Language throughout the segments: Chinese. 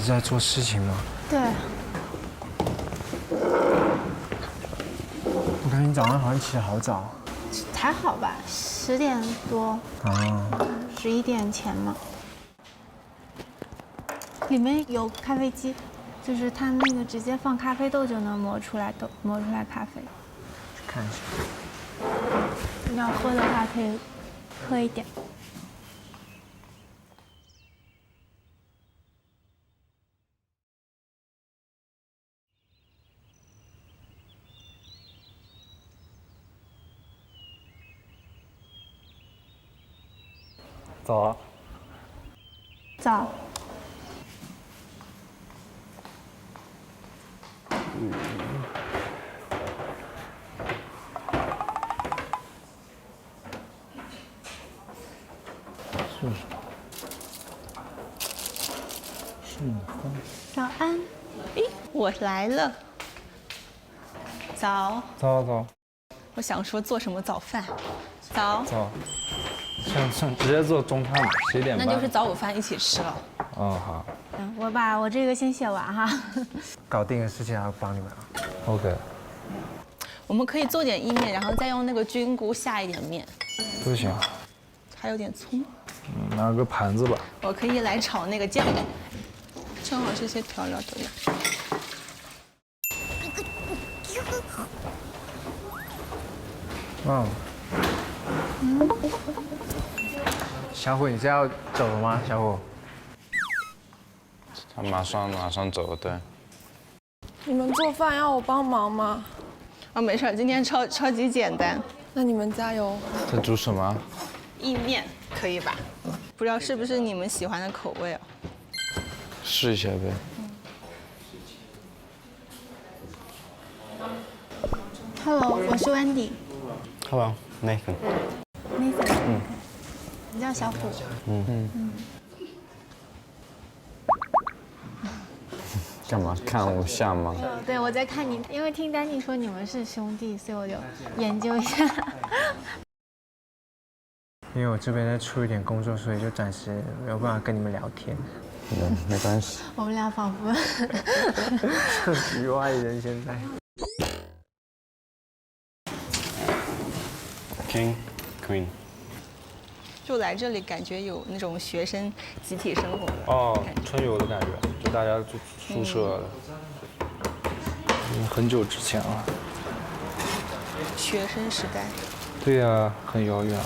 直在做事情吗？对。我看你早上好像起得好早。还好吧，10点多。啊。11点前嘛。里面有咖啡机，就是它那个直接放咖啡豆就能磨出来咖啡。去看一下。你要喝的话可以喝一点。早。早。是什么？顺丰。早安。咦，我来了。早。早。我想说做什么早饭？早。像直接做中餐吧，11点半。那就是早午饭一起吃了。哦，好。我把我这个先写完哈。搞定的事情还要帮你们啊。OK。我们可以做点意面，然后再用那个菌菇下一点面。不行。还有点葱。拿个盘子吧。我可以来炒那个酱，正好这些调料都有。哇。小虎，你是要走了吗？小虎。他马上走了，对。你们做饭要我帮忙吗？啊，没事，今天超级简单。那你们加油。在煮什么？意面可以吧？不知道是不是你们喜欢的口味啊？试一下呗。Hello， 我是 Wendy。Hello， Nathan。Nathan。你叫小虎。干嘛看我像吗？对，我在看你，因为听丹尼说你们是兄弟，所以我就研究一下。因为我这边在出一点工作，所以就暂时没有办法跟你们聊天。没关系。我们俩仿佛局外人现在。King Queen。就来这里，感觉有那种学生集体生活的哦，春游的感觉，就大家住宿舍的。很久之前了。学生时代。对呀，很遥远了。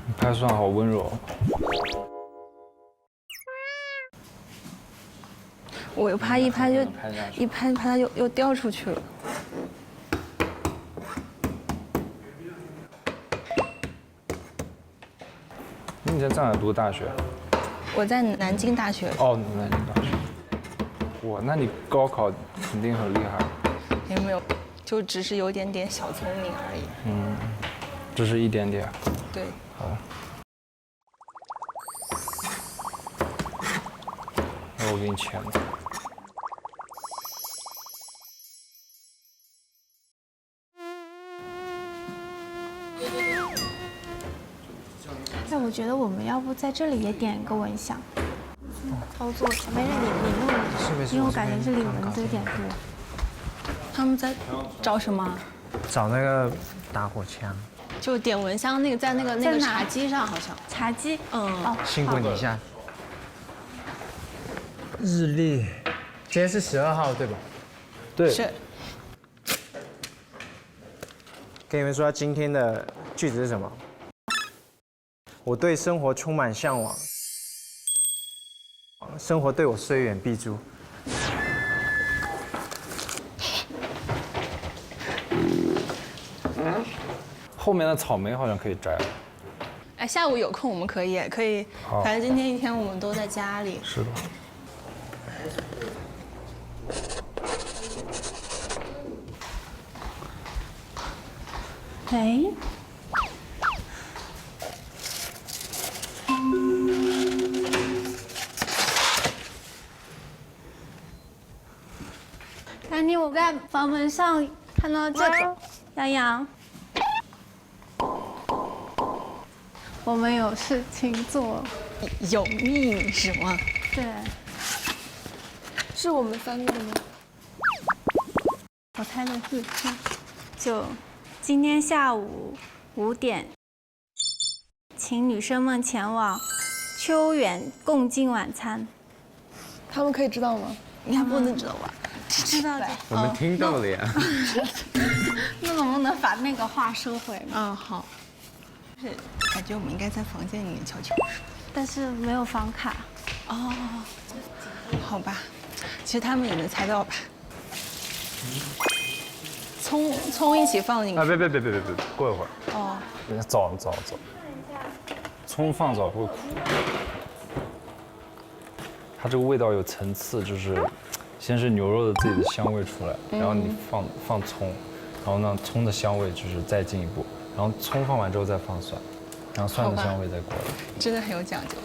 你拍算好温柔。我又拍一拍就一拍它又掉出去了。你在上海读大学？我在南京大学。哦，南京大学。哇，那你高考肯定很厉害。也没有，就只是有点小聪明而已。只是一点点。对。好。那我给你钱吧。那我觉得我们要不在这里也点一个蚊香。操作没事，你弄，因为我感觉这里蚊子有点多。他们在找什么？找那个打火枪。就点蚊香那个在那个茶几上好像。茶几。哦。辛苦你一下。日历，今天是12号对吧？对。是。跟你们说，今天的句子是什么？我对生活充满向往，生活对我虽远必诛。后面的草莓好像可以摘了。哎，下午有空我们可以，反正今天一天我们都在家里。是的。哎。丹妮，我在房门上看到这个，洋洋。我们有事情做。有秘密是吗？对，是我们3个的吗？我猜的是。就今天下午5点，请女生们前往秋远共进晚餐。他们可以知道吗？应该不能知道吧？知道的。我们听到了呀。那能不能把那个话收回吗？嗯，好。是感觉我们应该在房间里面悄悄说。但是没有房卡。哦，好吧，其实他们也能猜到吧。葱一起放进去。啊，别，过一会儿。哦。早。葱放早会苦。它这个味道有层次，就是先是牛肉的自己的香味出来，然后你放葱，然后呢葱的香味就是再进一步，然后葱放完之后再放蒜，然后蒜的香味再过来。真的很有讲究。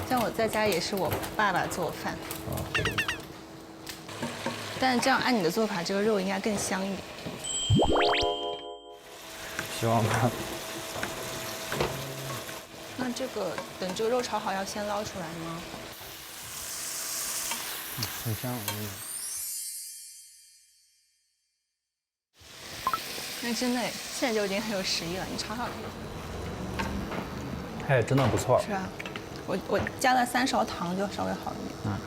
像我在家也是我爸爸做饭。但是这样按你的做法，这个肉应该更香一点。希望吧。那这个等这个肉炒好要先捞出来吗？很香，那真的，现在就已经很有食欲了。你尝尝。哎，真的不错。是啊，我加了3勺糖，就稍微好一点。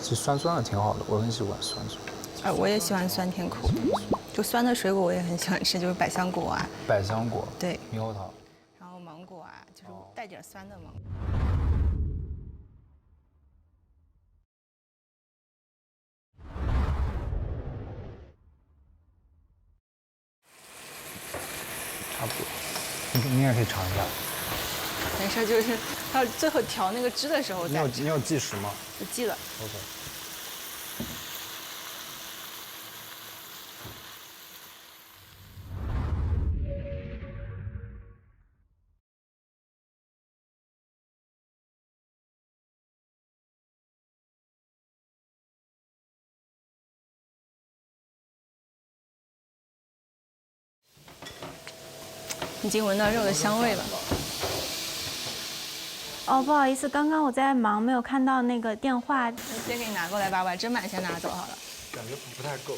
其实酸的挺好的，我很喜欢酸。我也喜欢酸甜口的，就酸的水果我也很喜欢吃，就是百香果啊。百香果。对。猕猴桃。然后芒果啊，就是带点酸的芒果。差不多，你也可以尝一下。没事，就是到最后调那个汁的时候再。你有计时吗？我记了。OK。已经闻到肉的香味了。哦，不好意思，刚刚我在忙，没有看到那个电话。先给你拿过来吧，把砧板先拿走好了。感觉不太够，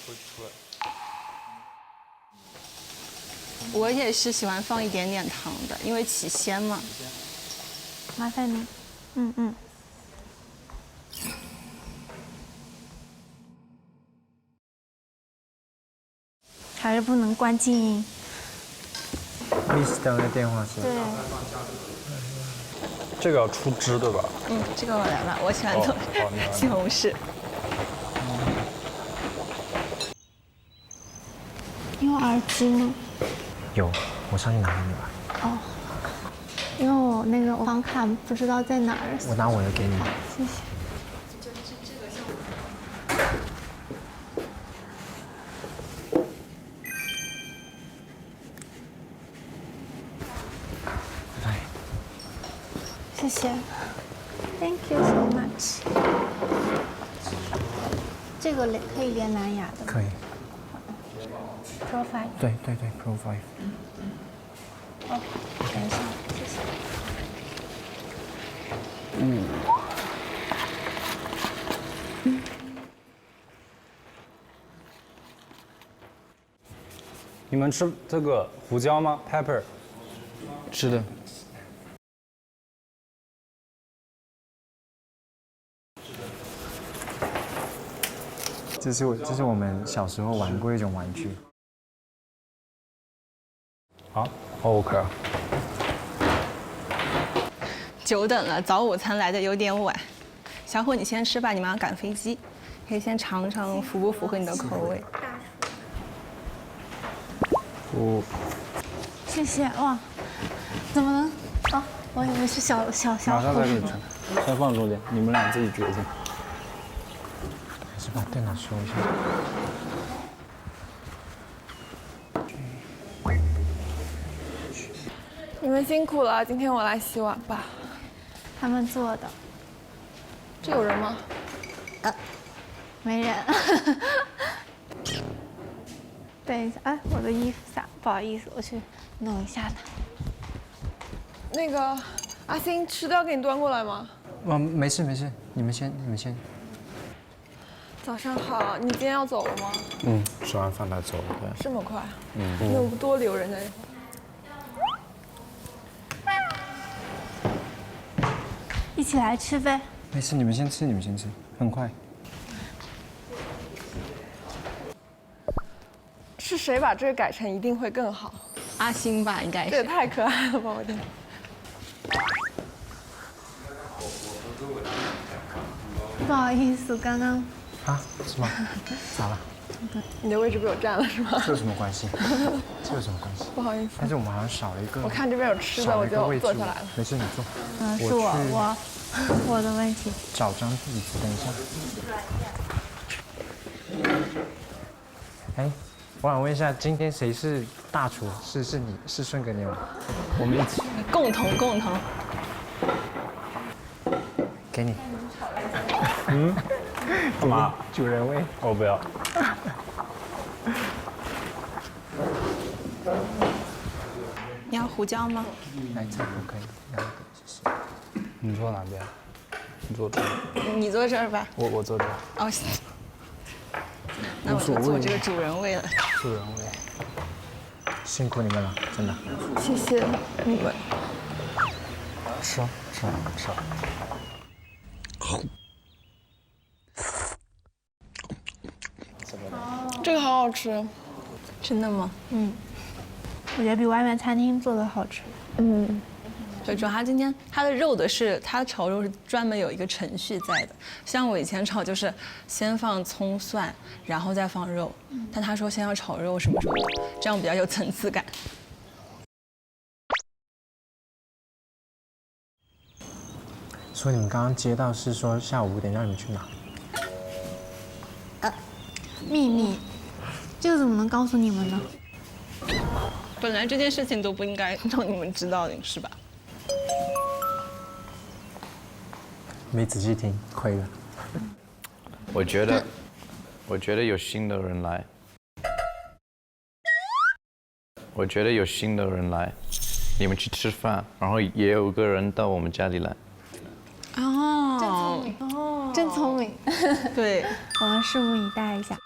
会出来。我也是喜欢放一点点糖的，因为起鲜嘛。麻烦您。还是不能关静音。Miss 等的电话是。对。这个要出汁对吧？这个我来吧，我喜欢做西红柿。你有耳机吗？有，我上去拿给你吧。哦。因为我那个房卡不知道在哪儿。我拿我的给你。谢谢。谢谢 ，Thank you so much。这个可以连蓝牙的吗？可以。Profile。对 ，Profile。哦，等一下，谢谢。你们吃这个胡椒吗 ？Pepper。是的。这是我们小时候玩过一种玩具。好 ，OK。久等了，早午餐来的有点晚。小虎，你先吃吧，你马上赶飞机，可以先尝尝符不符合你的口味。谢谢哇，怎么了？哦，我以为是小马上再给你盛，先放中间，你们俩自己决定。还是把电脑收一下。你们辛苦了，今天我来洗碗吧。他们做的。这有人吗？没人。等一下，哎，我的衣服洒，不好意思，我去弄一下它。那个阿星吃的要给你端过来吗？没事没事，你们先。早上好，你今天要走了吗？吃完饭来走的。这么快？你有多留人家一会儿？一起来吃呗。没事，你们先吃，很快。是谁把这个改成一定会更好？阿星吧，应该是。这也太可爱了吧！我天。不好意思，刚刚啊？是吗？咋了？你的位置被我占了是吗？这有什么关系？这有什么关系？不好意思，但是我们好像少了一个。我看这边有吃的，我就坐下来了。没事，你坐。是我的问题。找张椅子，等一下。哎，我想问一下，今天谁是大厨？是你是顺哥你吗？我们一起。共同。给你。干嘛？主人味。我不要。你要胡椒吗？来这我可以，两个谢谢。你坐哪边？你坐这。你坐这儿吧。我坐这。哦，那我就做这个主人味了。主人味。辛苦你们了，真的。谢谢你们。吃。这个好好吃。真的吗？我觉得比外面餐厅做的好吃。对，主要今天它的肉它的炒肉是专门有一个程序在的。像我以前炒就是先放葱蒜，然后再放肉，但他说先要炒肉什么的，这样比较有层次感。所以你们刚刚接到是说下午5点让你们去哪？秘密，这个怎么能告诉你们呢？本来这件事情都不应该让你们知道的，是吧？没仔细听，亏了。我觉得有新的人来。你们去吃饭，然后也有个人到我们家里来。真聪明。对，我们拭目以待一下。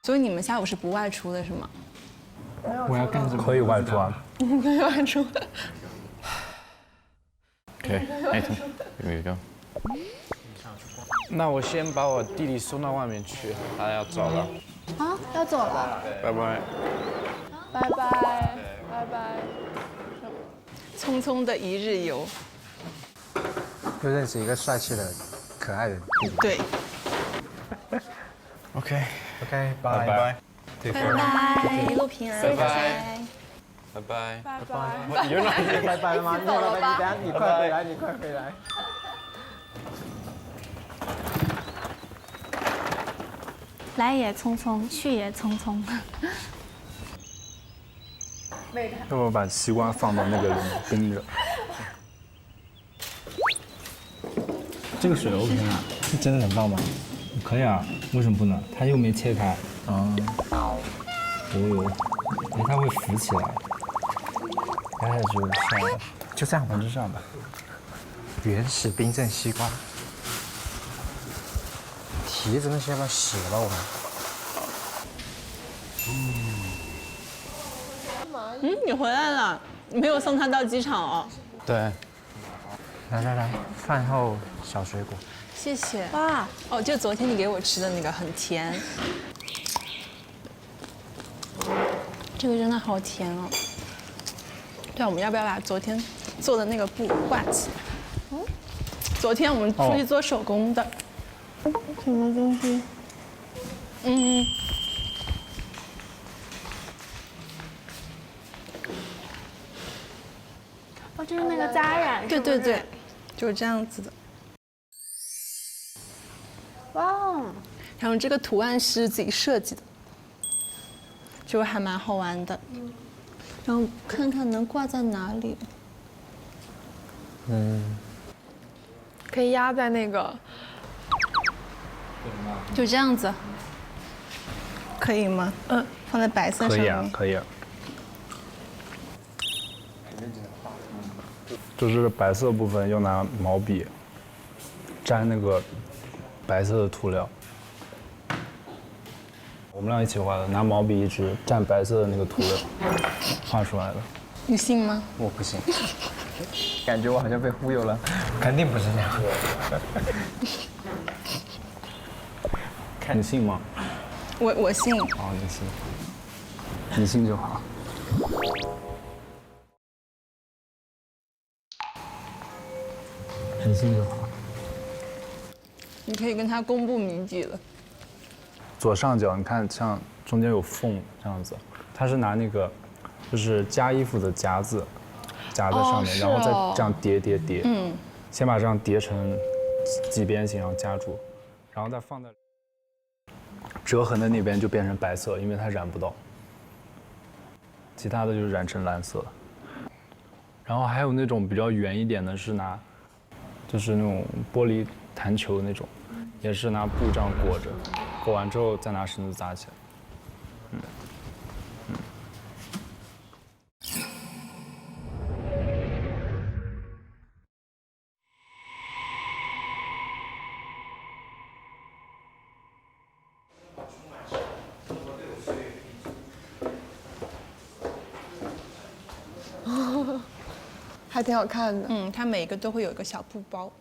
所以你们下午是不外出的是吗？我要干什么？可以外出啊。可以外出。OK， Nathan，here you go。那我先把我弟弟送到外面去，他要走了。啊，要走了。拜拜。拜拜，拜拜。匆匆的一日游。又认识一个帅气的、可爱的弟弟。对。 OK， 拜拜。拜拜，一路平安。拜拜拜拜。你拜拜了吗？你等下你快回来，你快回来。来也匆匆，去也匆匆。要不把西瓜放到那个里面冰着？这个水 OK 啊？真的很棒吗？可以啊，为什么不能？它又没切开。啊。哦呦，哎，它会浮起来。哎，就这样吧，就这样吧。原始冰镇西瓜。蹄子那些要不要洗了吧？我们。你回来了，你没有送他到机场哦。对。来，饭后小水果。谢谢。哇，哦，就昨天你给我吃的那个很甜。这个真的好甜哦。对，我们要不要把昨天做的那个布挂起来？昨天我们出去做手工的。什么东西？哦，就是那个扎染。对对对，就是这样子的。哇，然后这个图案是自己设计的，就还蛮好玩的。然后看看能挂在哪里。可以压在那个。就这样子，可以吗？放在白色上面。可以啊。就是白色部分要拿毛笔沾那个白色的涂料。我们俩一起画的，拿毛笔一直蘸白色的那个涂料画出来的。你信吗？我不信，感觉我好像被忽悠了，肯定不是那样。你信吗？我信。哦，你信，你信就好。你信就好。你可以跟他公布谜底了。左上角你看，像中间有缝这样子，他是拿那个就是夹衣服的夹子夹在上面，是然后再哦这样叠。先把这样叠成几边形，然后夹住，然后再放在折痕的那边就变成白色，因为它染不到。其他的就染成蓝色。然后还有那种比较圆一点的，是拿就是那种玻璃弹球那种，也是拿布这样裹着，裹完之后再拿绳子扎起来。还挺好看的。嗯，它每个都会有一个小布包。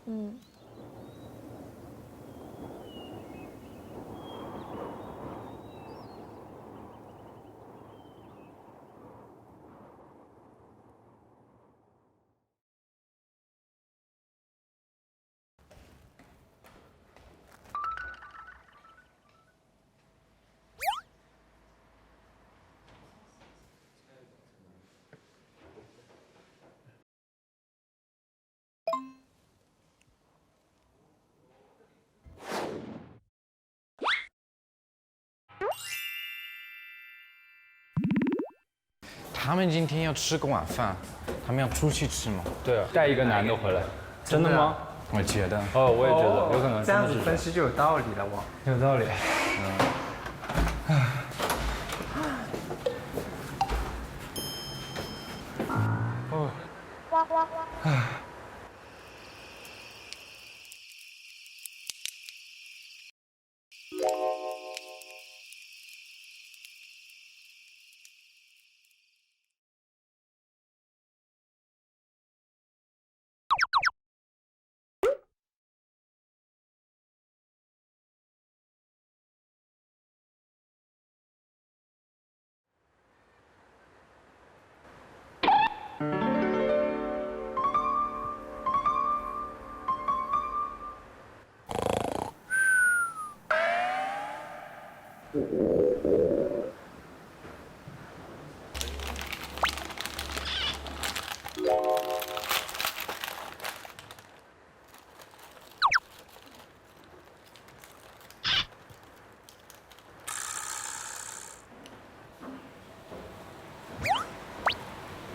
他们今天要吃个晚饭，他们要出去吃吗？对啊，带一个男的回来，真的吗？我觉得。哦，我也觉得有可能这样子真的是分析就有道理了，哇，有道理。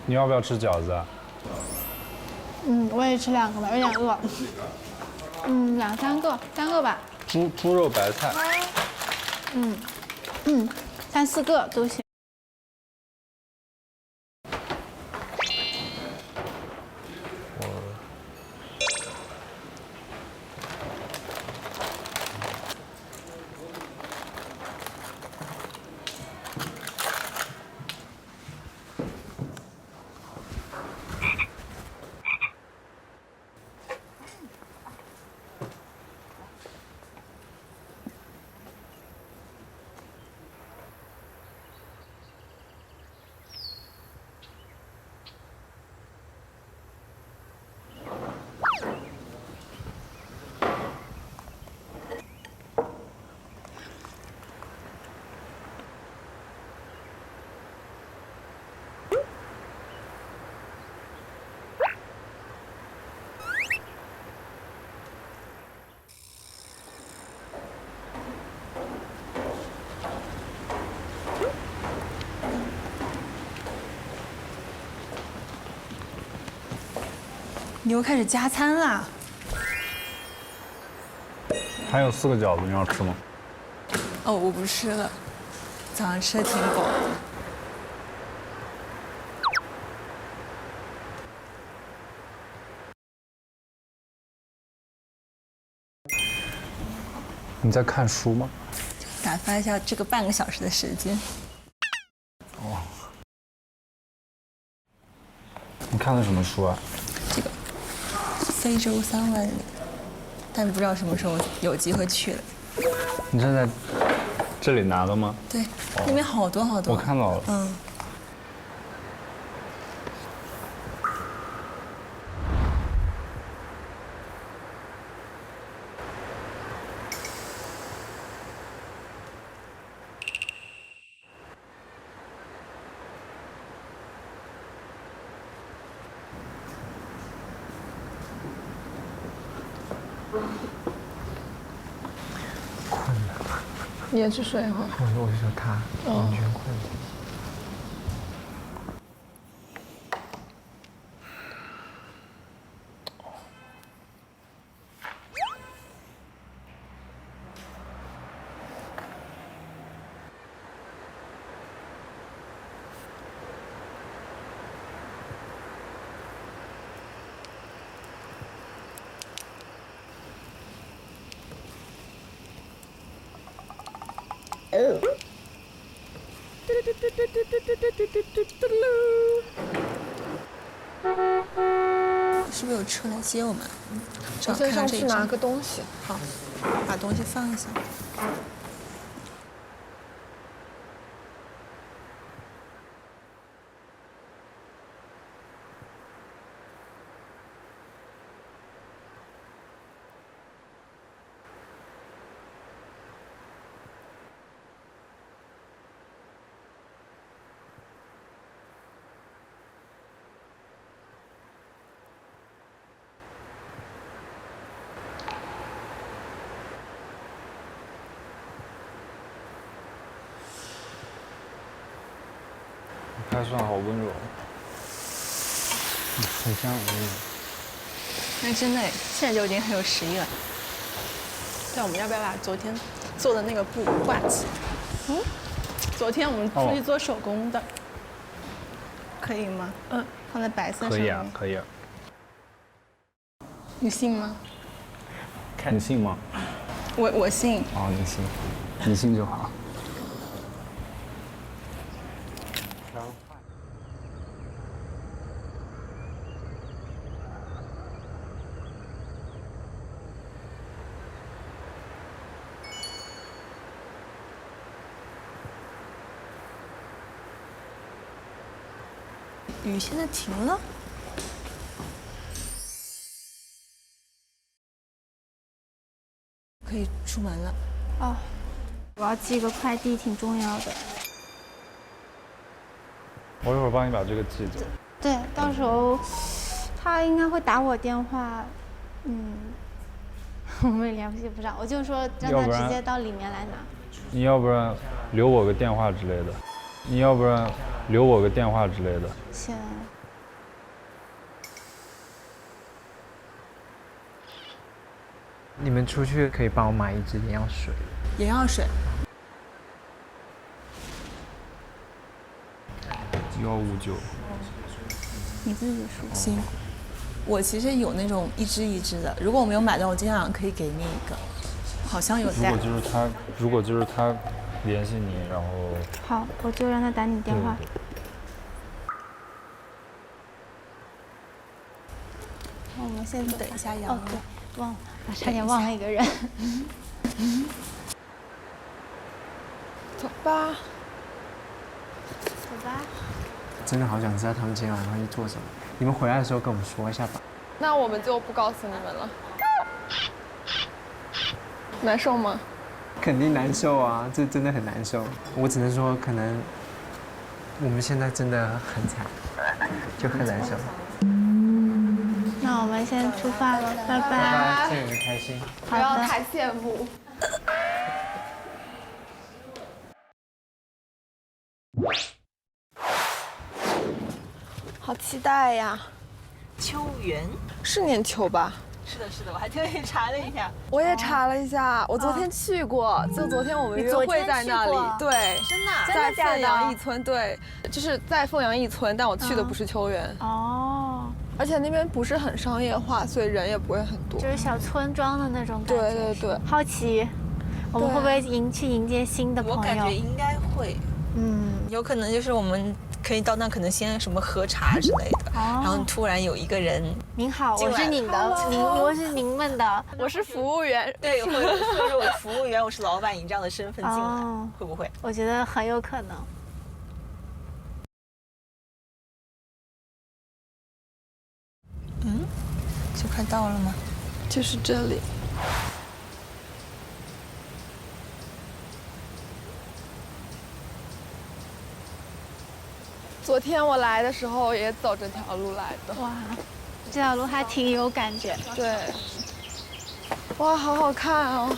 你要不要吃饺子啊？我也吃2个吧，有点饿。2、3个，3个吧。猪肉白菜。 3、4个都行。你又开始加餐啦？还有4个饺子，你要吃吗？哦，我不吃了，早上吃的挺饱的。你在看书吗？打发一下这个半个小时的时间。你看的什么书啊？这个非洲3万里，但不知道什么时候有机会去了。你是在这里拿的吗？对，里面好多好多。我看到了。嗯。你也去睡哈。我就说他完全困了。是不是有车来接我们？我先上去拿个东西。好，把东西放一下。还算好温柔，很像我。那真的，现在就已经很有食欲了。对，我们要不要把昨天做的那个布挂起？嗯，昨天我们出去做手工的，可以吗？嗯，放在白色上面。可以啊，可以啊。你信吗？你信吗？我信。哦，你信，你信就好。雨现在停了。可以出门了。哦，我要寄个快递，挺重要的。我一会儿帮你把这个寄走。对，到时候他应该会打我电话，我们也联系不上，我就说让他直接到里面来拿。你要不然留我个电话之类的，你要不然留我个电话之类的。行。你们出去可以帮我买一支眼药水。眼药水。159。你自己说。行。我其实有那种一支一支的，如果我没有买到，我今天晚上可以给你一个。好像有在。如果就是他联系你，然后。好，我就让他打你电话。那我们先等一下杨。哦，对，忘了，我差点忘了一个人。走吧。走吧。真的好想知道他们今天晚上会做什么。你们回来的时候跟我们说一下吧。那我们就不告诉你们了。难受吗？肯定难受啊，这真的很难受。我只能说，可能我们现在真的很惨，就很难受。那我们先出发了，拜拜。拜拜，祝你们开心。不要太羡慕。好期待呀！秋园是念秋吧？是的，是的，我还特意查了一下。我也查了一下，我昨天去过，就昨天我们约会在那里，对，真的，在凤阳一村，对，就是在凤阳一村，但我去的不是秋园。哦。而且那边不是很商业化，所以人也不会很多，就是小村庄的那种感觉。对对对。好奇，我们会不会去迎接新的朋友？我感觉应该会，有可能就是我们可以到那，可能先什么喝茶之类的，然后突然有一个人，您好，进来我是您的，我是您们的，我是服务员，对，或者说我是服务员，我是老板，以这样的身份进来，会不会？我觉得很有可能。就快到了吗？就是这里。昨天我来的时候也走这条路来的。哇，这条路还挺有感觉。对。哇，好好看哦！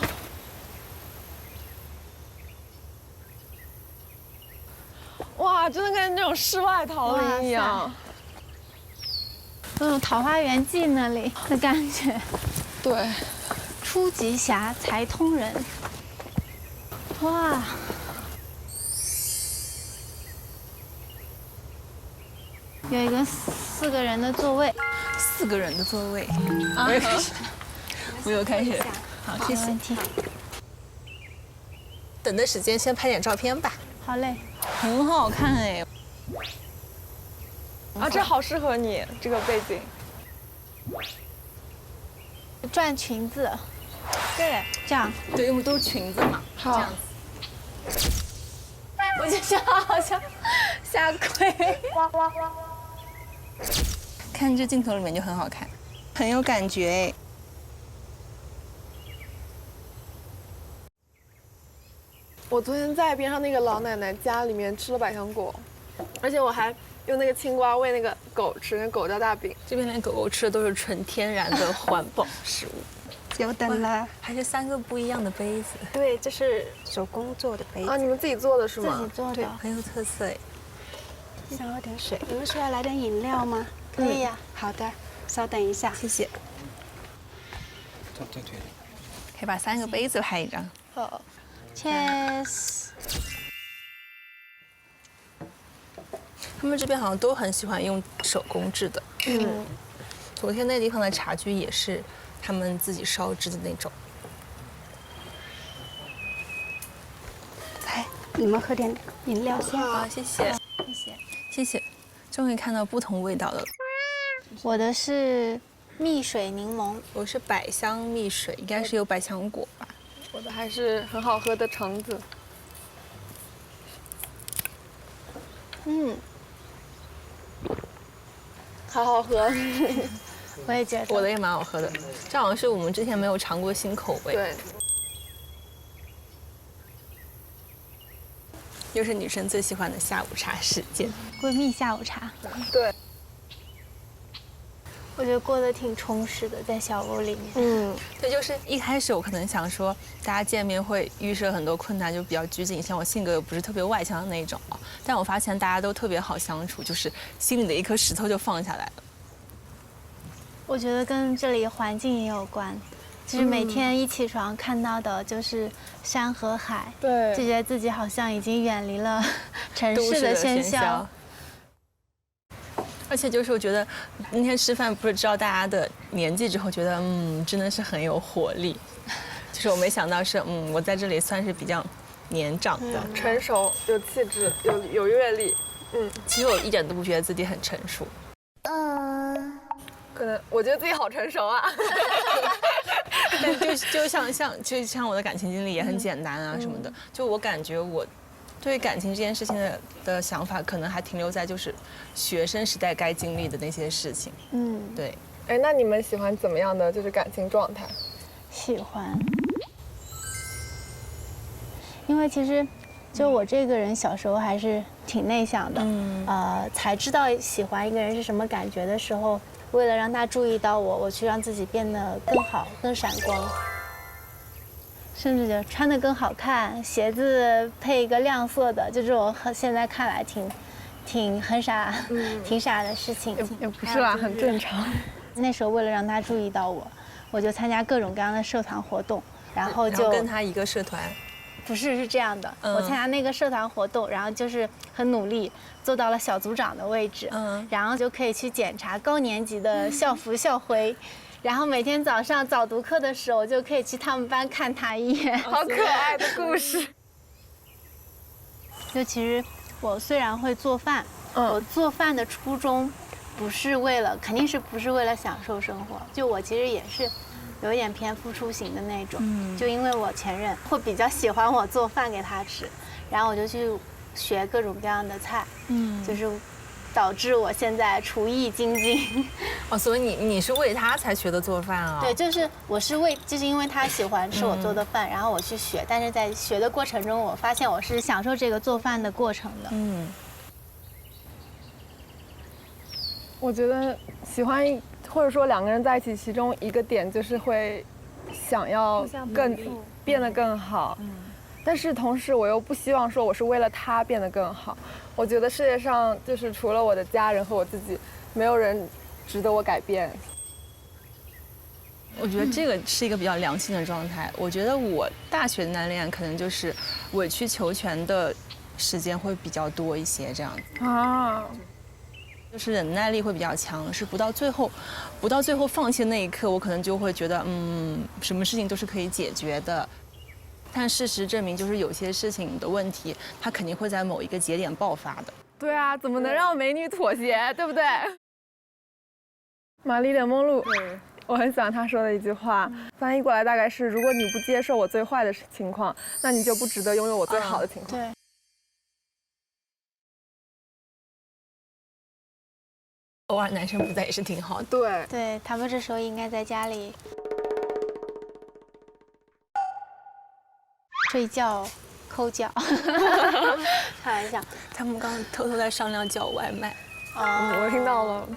哇，真的跟那种世外桃林一样。那种《桃花源记》那里的感觉。对。初极侠，才通人。哇。有一个4个人的座位。4个人的座位。我又开始。好，谢谢。等的时间先拍点照片吧。好嘞。很好看哎。啊，这好适合你这个背景。转裙子。对，这样。对，因为都是裙子嘛。好。这样子。我就想好像下跪。看这镜头里面就很好看，很有感觉哎。我昨天在边上那个老奶奶家里面吃了百香果，而且我还用那个青瓜喂那个狗吃，那狗叫大饼。这边连狗狗吃的都是纯天然的环保食物。久等了，还是3个不一样的杯子。对，这是手工做的杯子啊，你们自己做的是吗？自己做的，很有特色哎。稍喝点水。你们是要来点饮料吗？可以呀。好的，稍等一下。谢谢。可以把3个杯子拍一张。好 ，Cheers。他们这边好像都很喜欢用手工制的。昨天那地方的茶具也是他们自己烧制的那种。来，你们喝点饮料先。好，谢谢。谢谢。谢谢。终于看到不同味道的了。我的是蜜水柠檬，我是百香蜜水，应该是有百香果吧。我的还是很好喝的橙子。好好喝。我也觉得。我的也蛮好喝的，这好像是我们之前没有尝过新口味。对。又是女生最喜欢的下午茶时间，闺蜜下午茶。对。我觉得过得挺充实的，在小屋里面。对，就是一开始我可能想说，大家见面会预设很多困难，就比较拘谨，像我性格又不是特别外向的那种，但我发现大家都特别好相处，就是心里的一颗石头就放下来了。我觉得跟这里环境也有关，就是每天一起床看到的就是山和海，对，就觉得自己好像已经远离了城市的喧嚣。而且就是我觉得那天吃饭不是知道大家的年纪之后，觉得真的是很有活力。就是我没想到是我在这里算是比较年长的，成熟，有气质，有阅历。其实我一点都不觉得自己很成熟。可能我觉得自己好成熟啊。但就像我的感情经历也很简单啊什么的，就我感觉我对感情这件事情的想法，可能还停留在就是学生时代该经历的那些事情。对。哎，那你们喜欢怎么样的就是感情状态？喜欢，因为其实就我这个人小时候还是挺内向的，才知道喜欢一个人是什么感觉的时候，为了让他注意到我，我去让自己变得更好、更闪光。甚至就穿得更好看，鞋子配一个亮色的，就这种现在看来挺傻的事情。也不是啦，很正常。那时候为了让他注意到我，我就参加各种各样的社团活动，然后跟他一个社团。不是这样的，我参加那个社团活动，然后就是很努力做到了小组长的位置，然后就可以去检查高年级的校服校徽。然后每天早上早读课的时候，我就可以去他们班看他一眼。好可爱的故事。就其实我虽然会做饭，我做饭的初衷肯定是不是为了享受生活。就我其实也是有一点偏付出型的那种。就因为我前任会比较喜欢我做饭给他吃，然后我就去学各种各样的菜。就是导致我现在厨艺精进。哦，所以你是为他才学的做饭啊？对，就是就是因为他喜欢吃我做的饭，然后我去学，但是在学的过程中，我发现我是享受这个做饭的过程的。我觉得喜欢或者说两个人在一起，其中一个点就是会想要变得更好。但是同时我又不希望说我是为了他变得更好。我觉得世界上就是除了我的家人和我自己，没有人值得我改变。我觉得这个是一个比较良性的状态。我觉得我大学的单恋可能就是委曲求全的时间会比较多一些，这样子啊，就是忍耐力会比较强，是不到最后放弃的那一刻，我可能就会觉得什么事情都是可以解决的。但事实证明，就是有些事情的问题，它肯定会在某一个节点爆发的。对啊，怎么能让美女妥协，对不对？玛丽莲梦露，我很喜欢她说的一句话，翻译过来大概是：如果你不接受我最坏的情况，那你就不值得拥有我最好的情况。对。偶尔男生不在也是挺好的。对，对他们这时候应该在家里睡觉、抠脚，开玩笑。他们刚刚偷偷在商量叫外卖。我听到了。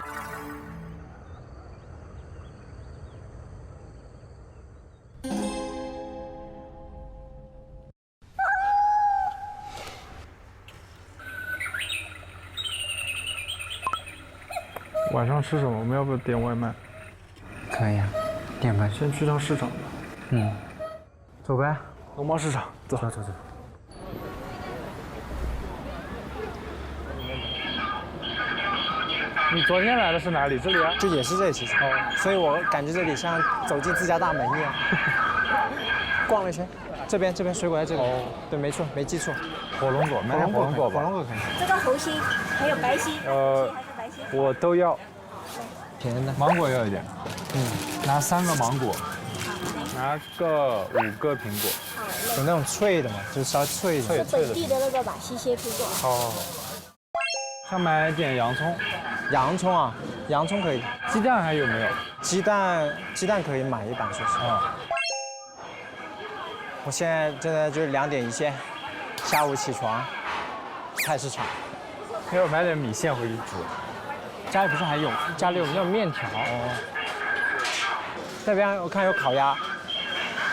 晚上吃什么？我们要不要点外卖？可以啊，点吧。先去趟市场吧。走呗。农贸市场，走。走。你昨天来的是哪里？这里啊？就也是这里，其实。所以我感觉这里像走进自家大门一样。逛了一圈，这边水果在这里。对，没错，没记错。火龙果，买点火龙果吧。火龙果可以。这个红心还有白心，还是白心？我都要。便宜的。芒果要一点。拿3个芒果。拿个5个苹果。有那种脆的嘛，就是稍微脆一点。本地的那个吧，西蟹苹果。好。想买点洋葱。洋葱啊，洋葱可以。鸡蛋还有没有？鸡蛋可以买一板，说实话。我现在真的就是2点一线，下午起床，菜市场。要买点米线回去煮。家里不是还有？家里有那种面条。这边我看有烤鸭，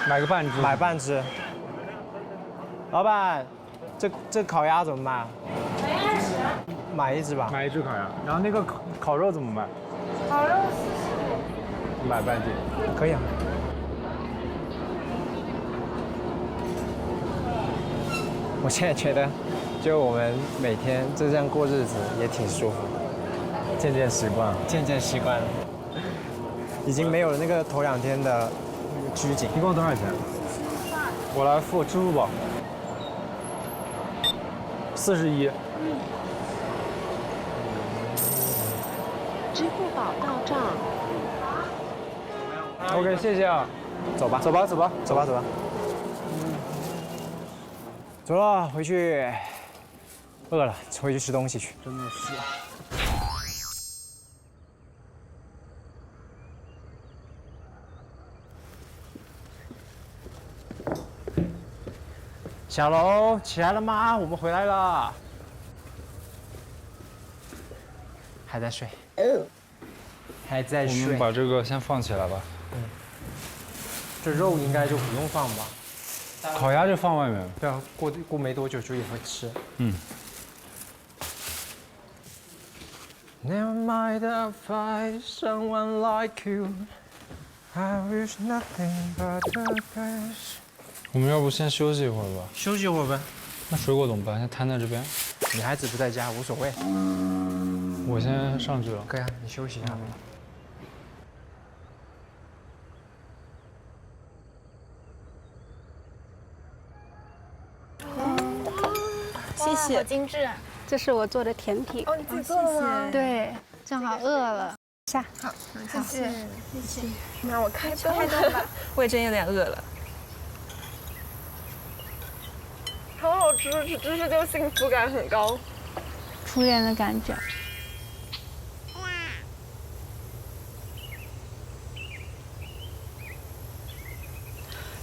买个半只。买半只。老板，这烤鸭怎么卖啊？买1只吧。买1只烤鸭。然后那个烤肉怎么卖？烤肉买半斤。可以啊。我现在觉得，就我们每天就这样过日子也挺舒服的，渐渐习惯了。渐渐习惯了，已经没有那个头2天的拘谨。一共多少钱？我来付支付宝。41。支付宝到账。OK， 谢谢啊。走吧。走了，回去。饿了，回去吃东西去。真的是。小楼，起来了吗？我们回来了。还在睡。还在睡。我们把这个先放起来吧。这肉应该就不用放吧。烤鸭就放外面。对啊，过没多久就也会吃。Never mind if I someone like you, I wish nothing but the best。我们要不先休息一会儿吧？休息一会儿呗。那水果怎么办？先摊在这边。女孩子不在家无所谓。我先上去了。可以啊，你休息一下。谢谢。好精致啊！这是我做的甜品。哦，你自己做的吗？对，正好饿了。下，好，谢谢，谢谢。那我开灯。开灯吧。我也真有点饿了。好好吃，吃着就幸福感很高。初恋的感觉。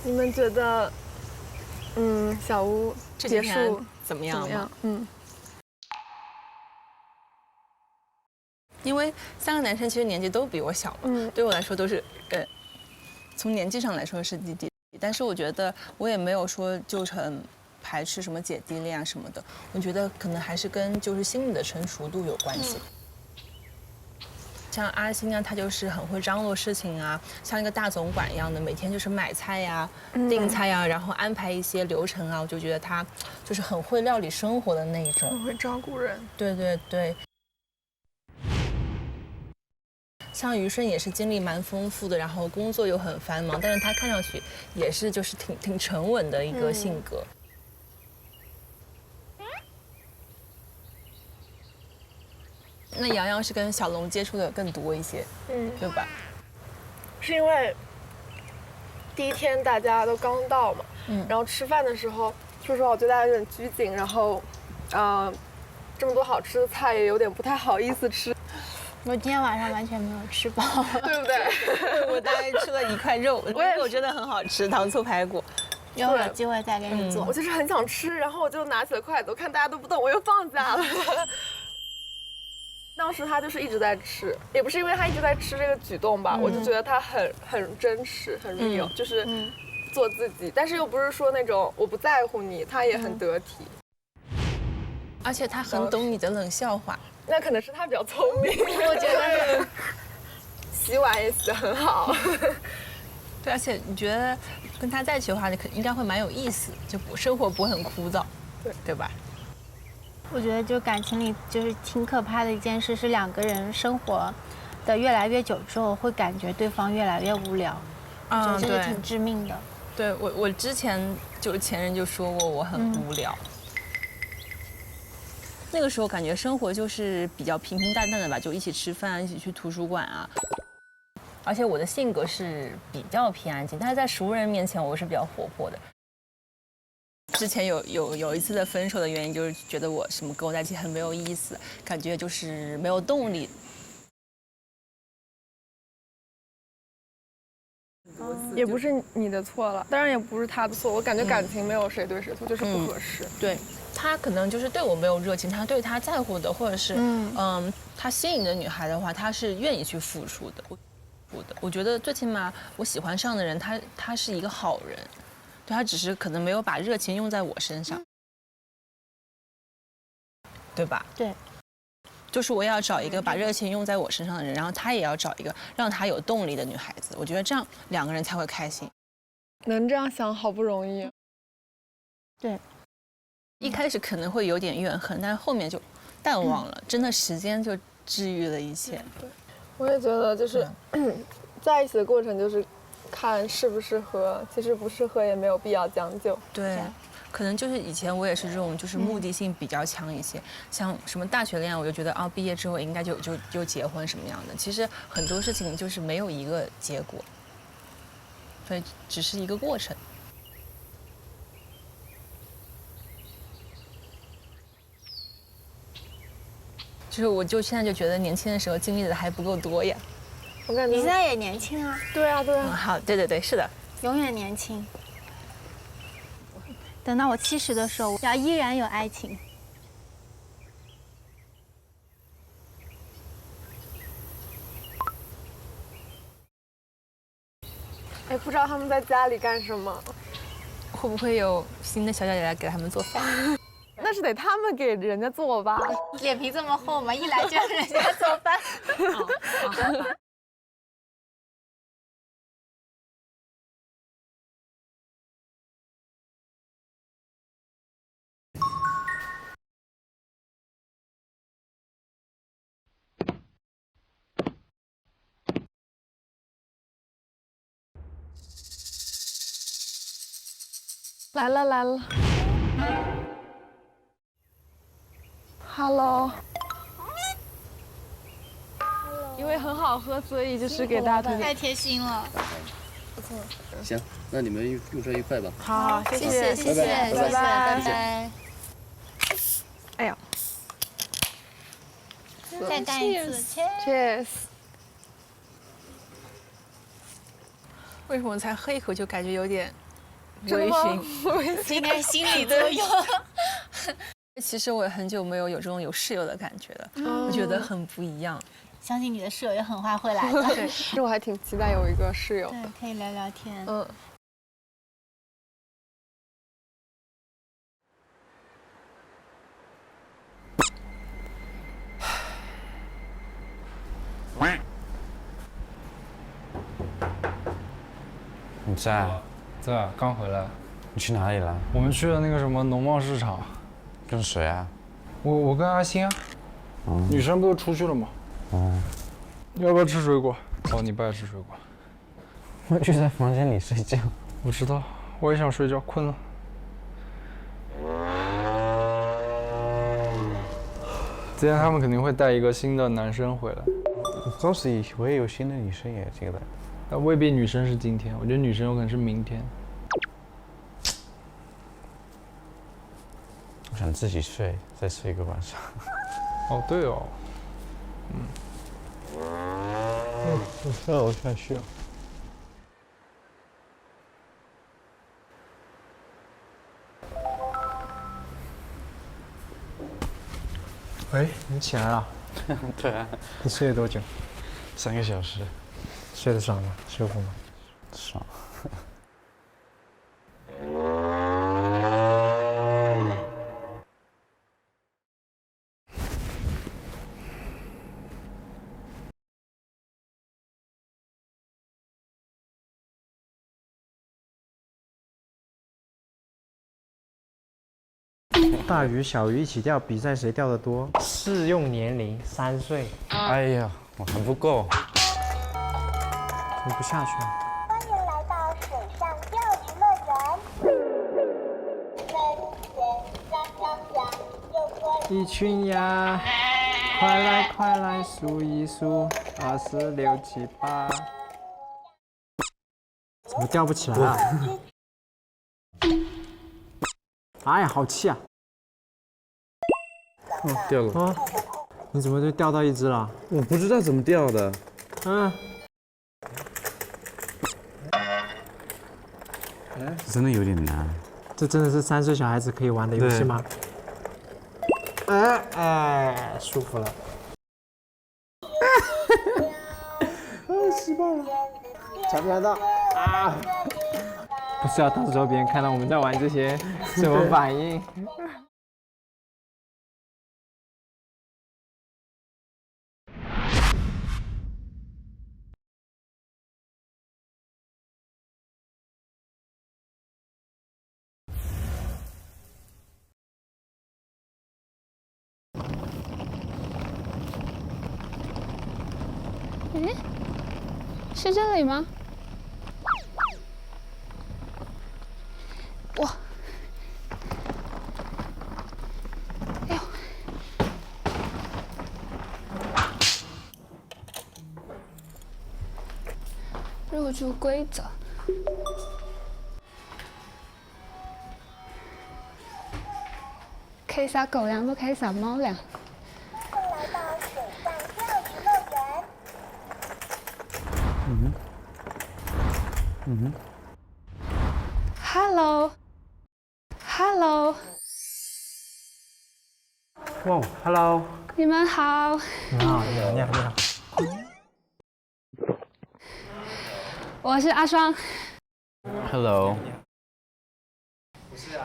你们觉得，小屋结束怎么样？怎么样？因为3个男生其实年纪都比我小嘛，对我来说都是从年纪上来说是弟弟，但是我觉得我也没有说就很排斥什么姐弟恋啊什么的，我觉得可能还是跟就是心理的成熟度有关系。像阿星啊，他就是很会张罗事情啊，像一个大总管一样的，每天就是买菜呀、订菜呀，然后安排一些流程啊，我就觉得他就是很会料理生活的那一种，很会照顾人。对对对。像于顺也是经历蛮丰富的，然后工作又很繁忙，但是他看上去也是就是挺沉稳的一个性格。那洋洋是跟小龙接触的更多一些，对吧？是因为第一天大家都刚到嘛，然后吃饭的时候，说实话我觉得大家有点拘谨，然后，这么多好吃的菜也有点不太好意思吃。我今天晚上完全没有吃饱，对不对？我大概吃了1块肉，我觉得很好吃，糖醋排骨。以后有机会再给你做。我就是很想吃，然后我就拿起了筷子，我看大家都不动，我又放下了。当时他就是一直在吃，也不是因为他一直在吃这个举动吧，我就觉得他很真实，很 real，就是做自己，但是又不是说那种我不在乎你，他也很得体，而且他很懂你的冷笑话。那可能是他比较聪明，我觉得洗碗也洗得很好。对，而且你觉得跟他在一起的话，你应该会蛮有意思，就生活不会很枯燥，对吧？我觉得就感情里就是挺可怕的一件事，是2个人生活的越来越久之后，会感觉对方越来越无聊，这是挺致命的。对我之前就是前任就说过我很无聊。那个时候感觉生活就是比较平平淡淡的吧，就一起吃饭，一起去图书馆啊。而且我的性格是比较偏安静，但是在熟人面前我是比较活泼的。之前有一次的分手的原因就是觉得我什么跟我在一起很没有意思，感觉就是没有动力。也不是你的错了，当然也不是他的错，我感觉感情没有谁对谁错，就是不合适。对。他可能就是对我没有热情，他对他在乎的或者是他吸引的女孩的话，他是愿意去付出的。我觉得最起码我喜欢上的人，他是一个好人，对他只是可能没有把热情用在我身上，对吧？对，就是我也要找一个把热情用在我身上的人，然后他也要找一个让他有动力的女孩子。我觉得这样2个人才会开心。能这样想好不容易。对。一开始可能会有点怨恨，但是后面就淡忘了，真的时间就治愈了一切。对，我也觉得就是在一起的过程就是看适不适合，其实不适合也没有必要将就。对，可能就是以前我也是这种，就是目的性比较强一些，像什么大学恋爱，我就觉得毕业之后应该就结婚什么样的。其实很多事情就是没有一个结果，所以只是一个过程。就是我就现在就觉得年轻的时候经历的还不够多呀。我感觉你现在也年轻啊。对啊，对啊。好，对，是的。永远年轻。等到我70的时候，要依然有爱情。哎，不知道他们在家里干什么，会不会有新的小姐姐来给他们做饭？那是得他们给人家做吧。脸皮这么厚吗？一来就让人家做饭。来了。Hello。因为很好喝，所以就是给大家推荐。太贴心了。行，那你们用车愉快吧。好，谢谢谢，拜拜。哎呀，再干一次 ，Cheers。为什么才喝一口就感觉有点微真的吗醺？应该是心理作用。其实我也很久没有这种有室友的感觉了，我觉得很不一样。相信你的室友也很快会来的。对，其实我还挺期待有一个室友的。对，可以聊聊天。你在？在，刚回来。你去哪里了？我们去了那个什么农贸市场。跟谁啊？我跟阿星啊。女生不都出去了吗？要不要吃水果？哦，你不爱吃水果。我就在房间里睡觉。我知道，我也想睡觉，困了。今天他们肯定会带一个新的男生回来。周四会有新的女生也进来。但未必女生是今天，我觉得女生有可能是明天。我想自己睡，再睡一个晚上。哦，对哦。我想睡。喂，你起来了？对啊。你睡了多久3个小时。睡得爽吗？舒服吗？爽。大鱼小鱼一起钓，比赛谁钓得多？适用年龄3岁。哎呀，我还不够。你不下去啊？欢迎来到水上钓鱼乐园。一群鸭，快来快来数一数，2、4、6、7、8。怎么钓不起来啊？哎呀，好气啊！掉了。啊，你怎么就钓到一只了？我不知道怎么钓的。真的有点难。这真的是3岁小孩子可以玩的游戏吗？舒服了。失败了，抢不抢到？啊！不知道到时候别人看到我们在玩这些，什么反应？诶，是这里吗？哇！哎呦！入住规则。可以撒狗粮，不可以撒猫粮。来到水上钓鱼乐园。Hello。哇 ，Hello。你们好。你好，你好。我是阿双。Hello。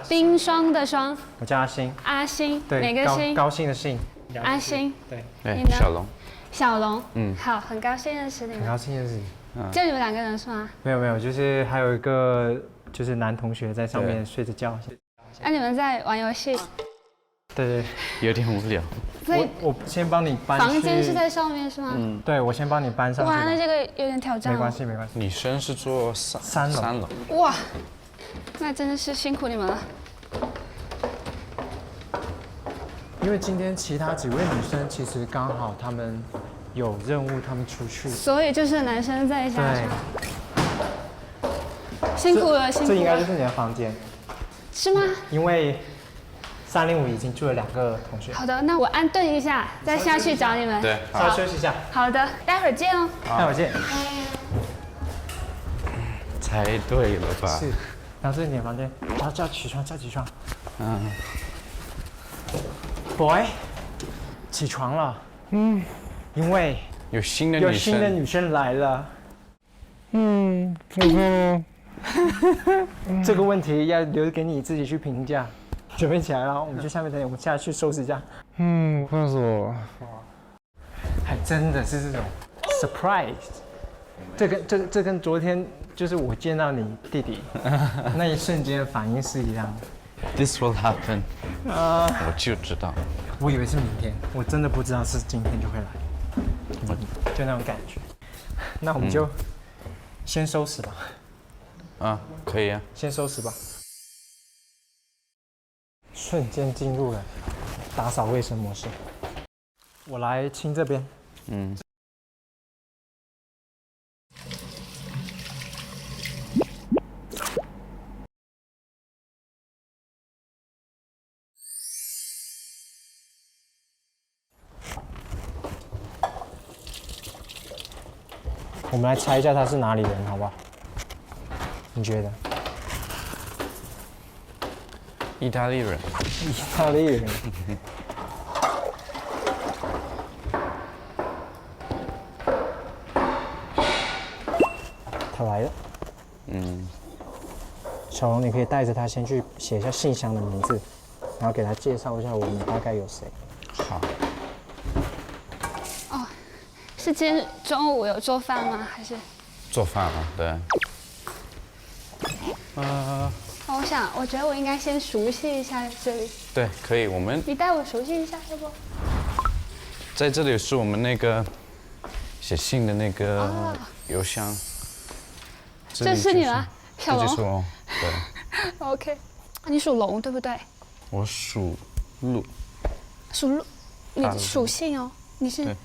冰霜的霜。我叫阿星。阿星。对，哪个星？高兴的兴。阿星。对。你呢？小龙。小龙。好，很高兴认识你们。很高兴认识你。就你们2个人是吗？没有，就是还有一个就是男同学在上面睡着觉。你们在玩游戏？对，有点无聊。我先帮你搬。房间是在上面是吗？对，我先帮你搬上去。哇，那这个有点挑战。没关系。女生是坐3楼。哇，那真的是辛苦你们了。因为今天其他几位女生其实刚好她们有任务，她们出去。所以就是男生在家对上。辛苦了，辛苦了。这应该就是你的房间。是吗？因为305已经住了2个同学。好的，那我安顿一下，再下去找你们。对，稍微休息一下。好的，待会儿见哦。待会儿见。猜对了吧？是，然后这是你的房间，叫起床，叫起床。嗯。 Boy， 起床了。因为有新的女生。有新的女生来了。这个问题要留给你自己去评价。准备起来了，我们去下面等，我们下去收拾一下。快死我！还真的是这种 surprise。这跟昨天就是我见到你弟弟那一瞬间的反应是一样的。 This will happen。我就知道。我以为是明天，我真的不知道是今天就会来，就那种感觉。那我们就先收拾吧。可以啊。先收拾吧。瞬间进入了打扫卫生模式。我来清这边。我们来猜一下他是哪里人，好不好？你觉得？意大利人。意大利人。他来了。小龙，你可以带着他先去写一下信箱的名字，然后给他介绍一下我们大概有谁。好。 是今天中午有做饭吗？还是做饭啊？对。我觉得我应该先熟悉一下这里。对，可以，我们。你带我熟悉一下，要不？在这里是我们那个写信的那个邮箱。这是你吗？小龙。这就是我。对。OK， 你属龙对不对？我属鹿。属鹿，你属性哦，你是。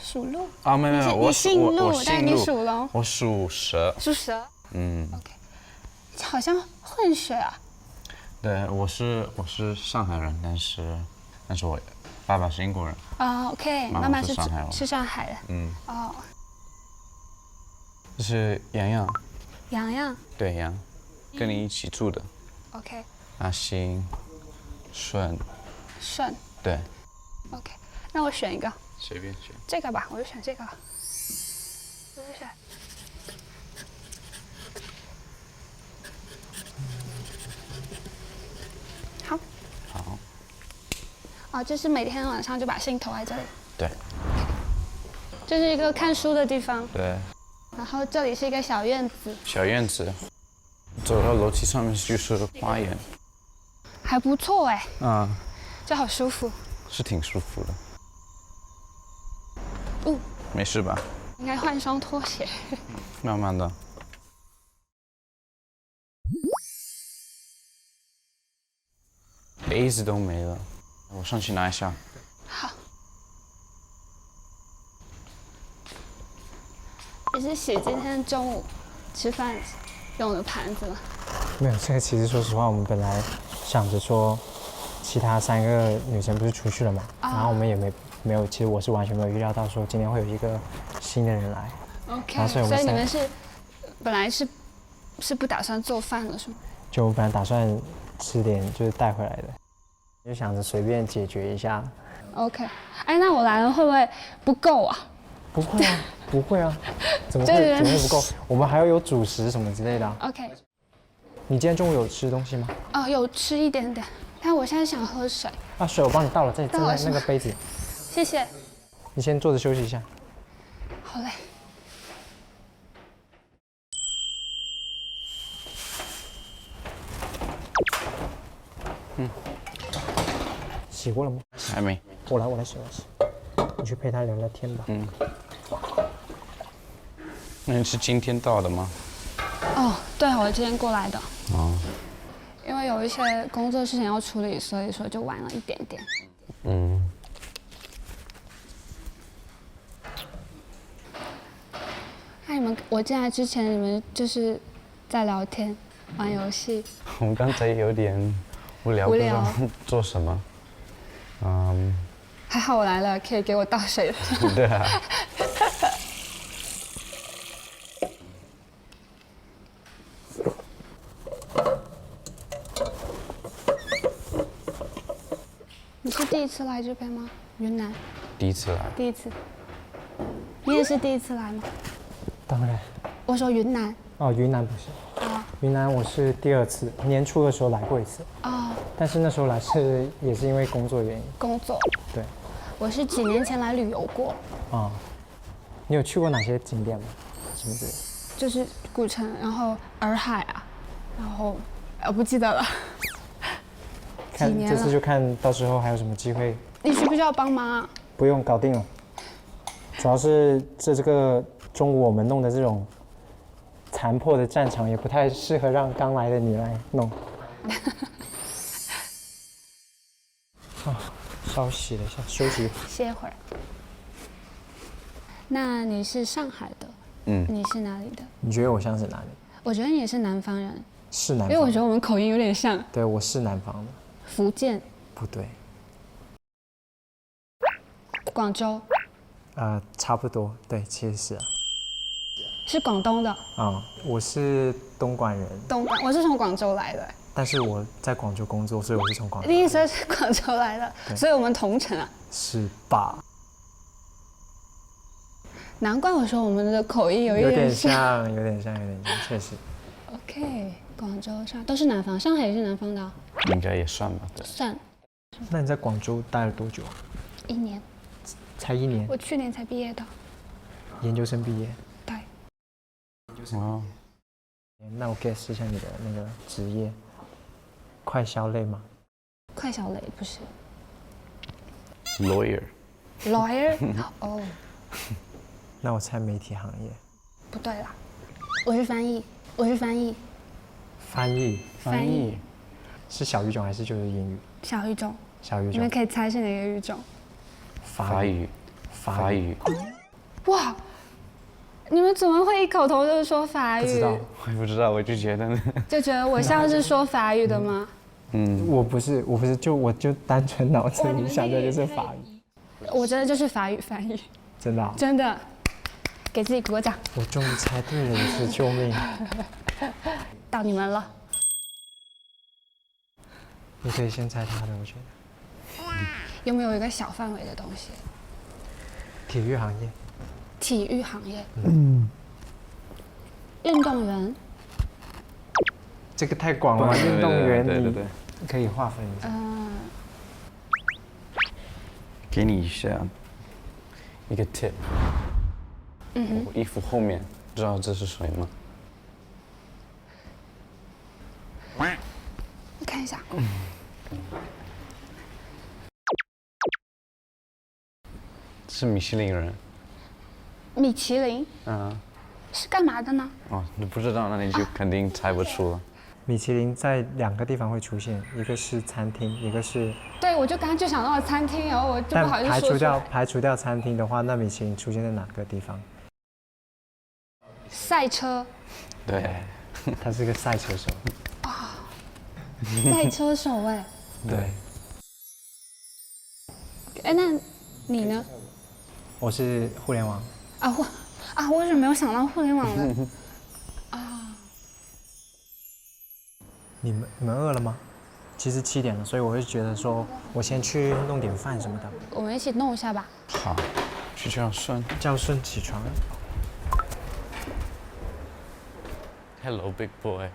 属鹿没有，你姓陆，但是你属龙。我属蛇。属蛇。OK， 好像混血啊。对，我是上海人，但是我爸爸是英国人。OK， 妈妈是上海人。这是洋洋。洋洋。对，洋，跟你一起住的。OK。阿星，顺。顺。对。OK， 那我选一个。 随便选这个吧，我就选这个。我就选。好。好。这是每天晚上就把信投在这里。对。这是一个看书的地方。对。然后这里是一个小院子。小院子，走到楼梯上面就是花园。还不错哎。这好舒服。是挺舒服的。 没事吧？应该换双拖鞋。慢慢的。杯子都没了，我上去拿一下。好。你是洗今天中午吃饭用的盘子吗？没有，这个其实说实话，我们本来想着说，其他3个女生不是出去了嘛，然后我们也没有，其实我是完全没有预料到说今天会有一个新的人来。OK， 所以你们本来是不打算做饭了是吗？就我本来打算吃点就是带回来的，就想着随便解决一下。OK， 那我来了会不会不够啊？不会啊，不会啊，怎么会不够？我们还要有主食什么之类的。OK。你今天中午有吃东西吗？有吃一点点，但我现在想喝水。水我帮你倒了，在那个杯子。谢谢。你先坐着休息一下。好嘞。洗过了吗？还没。我来洗。你去陪他聊聊天吧。那你是今天到的吗？对，我今天过来的。哦。因为有一些工作事情要处理，所以说就晚了一点点。那我进来之前，你们就是在聊天、玩游戏。我们刚才有点无聊，无聊不知道做什么。还好我来了，可以给我倒水了。对啊。你是第一次来这边吗？云南？第一次来。第一次。你也是第一次来吗？当然。我说云南。哦，云南不是。啊。云南我是第2次，年初的时候来过一次。哦。但是那时候来也是因为工作原因。工作。对。我是几年前来旅游过。啊。你有去过哪些景点吗？什么之类的？就是古城，然后洱海啊，然后我不记得了。看这次就看到时候还有什么机会。你需不需要帮忙啊？不用，搞定了。主要是这个中午我们弄的这种残破的战场，也不太适合让刚来的你来弄。稍息了一下，休息一会儿。歇会儿。那你是上海的？你是哪里的？你觉得我像是哪里？我觉得你是南方人。是南方。因为我觉得我们口音有点像。对，我是南方的。福建。不对。广州。差不多，对，其实是。是广东的。啊，我是东莞人。我是从广州来的。但是我在广州工作，所以我是从广州。你也是广州来的，所以我们同城啊。是吧？难怪我说我们的口音有点像，有点像，确实。OK， 广州、上都是南方，上海也是南方的啊。应该也算吧，对。算。那你在广州待了多久啊？1年。才1年？我去年才毕业的。研究生毕业。对。哦。那我 guess 一下你的那个职业，快销类吗？快销类不是。Lawyer。哦。那我猜媒体行业。不对啦，我是翻译。翻译。是小语种还是就是英语？小语种。你们可以猜是哪个语种？法语。哇，你们怎么会一口头就说法语？不知道，我也不知道，我就觉得我像是说法语的吗？我不是，我就单纯脑子里想的就是法语。我真的就是法语翻译。真的？真的，给自己鼓个掌。我终于猜对了一次，救命！到你们了。你可以先猜他的，我觉得。有没有一个小范围的东西？体育行业。运动员。这个太广了，运动员你可以划分一下。给你一个 tip。我衣服后面，知道这是谁吗？你看一下。是米其林人。米其林？是干嘛的呢？哦，你不知道，那你就肯定猜不出了。米其林在2个地方会出现，一个是餐厅，一个是……对，我就刚刚就想到了餐厅，然后我就不好意思说出来。排除掉餐厅的话，那米其林出现在哪个地方？赛车。对，他是个赛车手。赛车手哎。对。那你呢？我是互联网。我为什么没有想到互联网呢？你们饿了吗？其实7点了，所以我会觉得说，我先去弄点饭什么的。我们一起弄一下吧。好，去叫顺起床。Hello, big boy。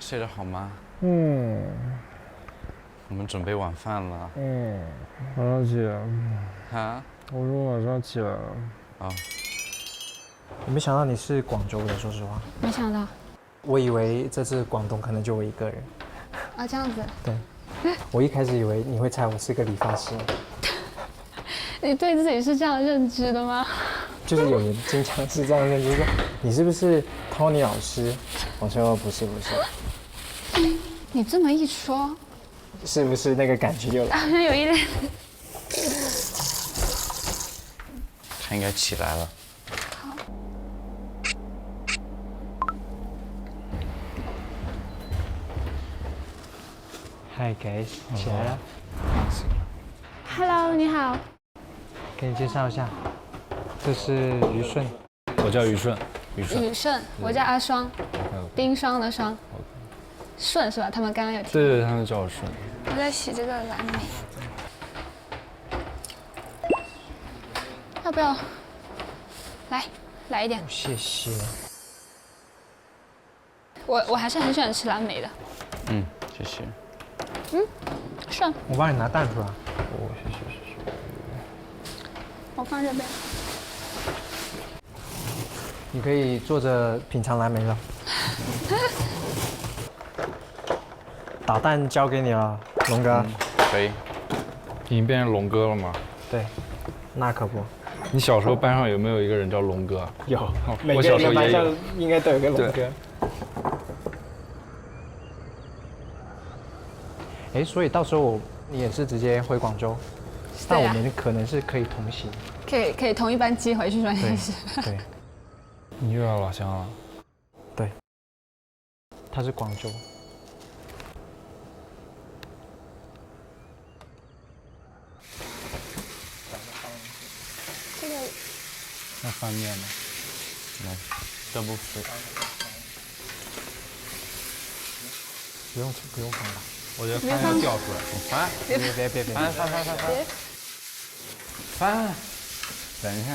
睡得好吗？我们准备晚饭了。晚上起来。啊？我说晚上起来了。我没想到你是广州的，说实话。没想到。我以为这次广东可能就我一个人。这样子。对。我一开始以为你会猜我是个理发师。你对自己是这样认知的吗？就是有人经常是这样认知，说你是不是 Tony 老师？我说不是。你这么一说，是不是那个感觉就来？好像有一点。他应该起来了。Hi guys，起来了。Hello， 你好。给你介绍一下，这是于顺。我叫于顺。雨顺，我叫阿双，冰霜的霜。顺是吧？他们刚刚有提。对，他们叫我顺。我在洗这个蓝莓，要不要？来一点。谢谢。我还是很喜欢吃蓝莓的。嗯，谢谢。顺。我帮你拿蛋出来。哦，谢谢。我放这边。你可以坐着品尝蓝莓了。打蛋交给你了，龙哥。可以。已经变成龙哥了吗？对，那可不。你小时候班上有没有一个人叫龙哥？有，我小时候也有。应该都有个龙哥。哎，所以到时候你也是直接回广州，但我们可能是可以同行。可以同一班机回去转业是。对。你又要老乡了？对。他是广州。这个。那翻面呢？来，这不是。不用翻吧。我觉得翻要掉出来。翻！别！翻！等一下。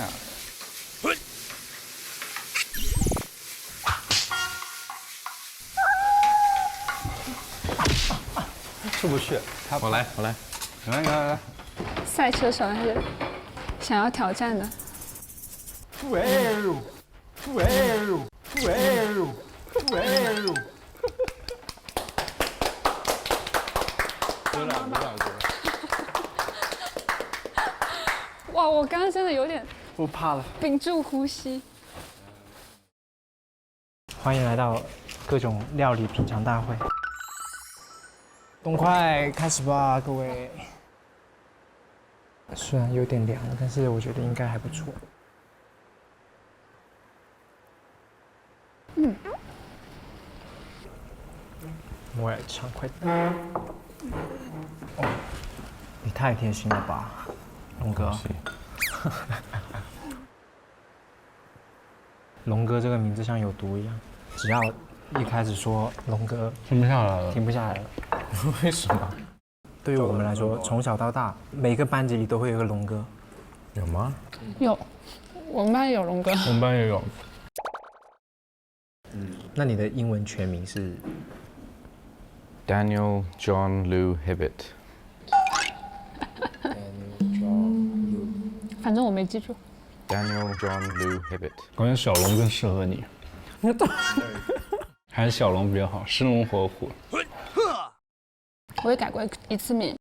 出不去。我来。来。赛车手还是想要挑战的。哇，我刚刚真的有点，我怕了，屏住呼吸。欢迎来到各种料理品尝大会，动快开始吧，各位。虽然有点凉，但是我觉得应该还不错。我也畅快。哦，你太贴心了吧，龙哥。龙哥这个名字像有毒一样，只要一开始说龙哥，停不下来了。停不下来了。为什么？对于我们来说，从小到大，每个班级里都会有一个龙哥。有吗？有，我们班有龙哥。我们班也有。那你的英文全名是 Daniel John Lou Hibbett。反正我没记住。Daniel John Lou Hibbett。感觉小龙更适合你。还是小龙比较好，生龙活虎。我也改过一次名，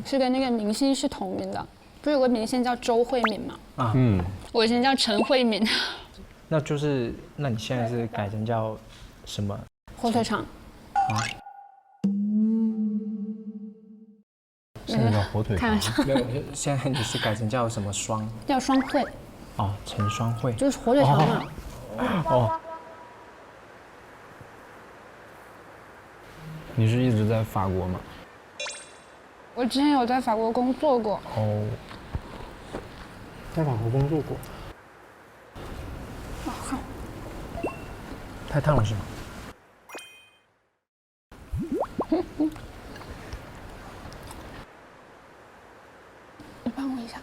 是跟那个明星是同名的，不是有个明星叫周慧敏吗？啊，我以前叫陈慧敏。那就是，那你现在是改成叫什么？火腿肠。啊？现在叫火腿肠。没有，现在你是改成叫什么双？叫双汇。哦，陈双汇。就是火腿肠嘛。哦。你是一直在法国吗？我之前有在法国工作过。哦。在法国工作过。太烫了是吗？你帮我一下。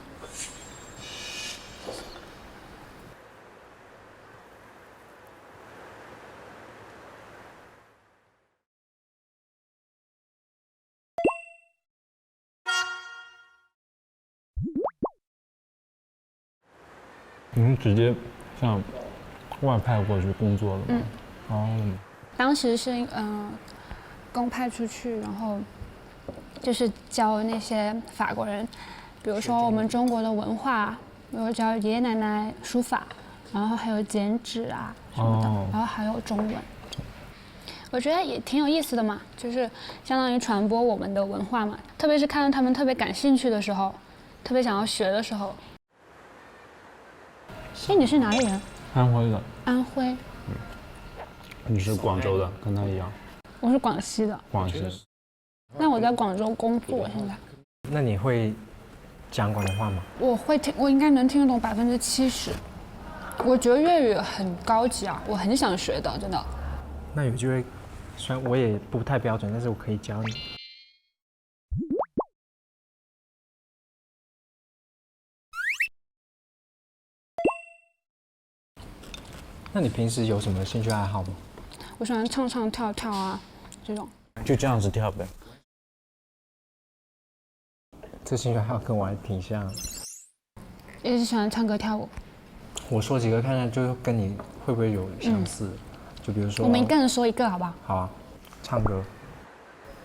你们直接像外派过去工作的吗？哦。当时是公派出去，然后就是教那些法国人，比如说我们中国的文化，比如教爷爷奶奶书法，然后还有剪纸啊什么的，然后还有中文。我觉得也挺有意思的嘛，就是相当于传播我们的文化嘛。特别是看到他们特别感兴趣的时候，特别想要学的时候。哎，你是哪里人？安徽的。安徽。你是广州的，跟他一样。我是广西的。广西。那我在广州工作现在。那你会讲广东话吗？我会听，我应该能听得懂70%。我觉得粤语很高级啊，我很想学的，真的。那有机会，虽然我也不太标准，但是我可以教你。那你平时有什么兴趣爱好吗？我喜欢唱唱跳跳啊，这种。就这样子跳呗。这兴趣爱好跟我还挺像。也是喜欢唱歌跳舞。我说几个看看，就跟你会不会有相似？就比如说，我们一个人说一个好不好？好啊，唱歌、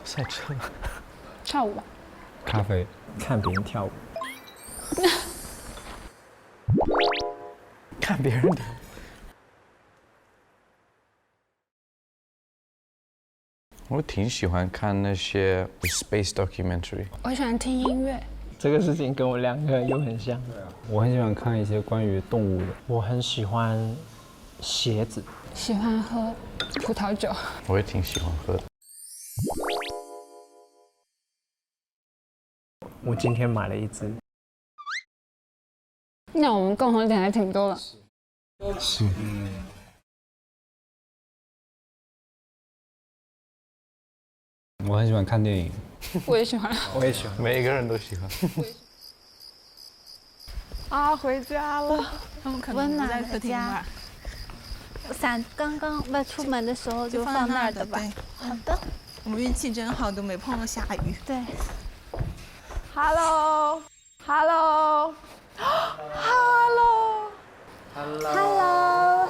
赛车、跳舞吧。咖啡、看别人跳舞、看别人跳。我挺喜欢看那些 space documentary。我喜欢听音乐。这个事情跟我2个又很像。我很喜欢看一些关于动物的。我很喜欢鞋子。喜欢喝葡萄酒。我也挺喜欢喝的。我今天买了一只。那我们共同点还挺多的。是。我很喜欢看电影。我也喜欢。我也喜欢。每一个人都喜欢。啊，回家了。他们可能不在客厅吧。伞刚刚不出门的时候就放那儿的吧？好的。我们运气真好，都没碰到下雨。对。Hello，Hello，Hello，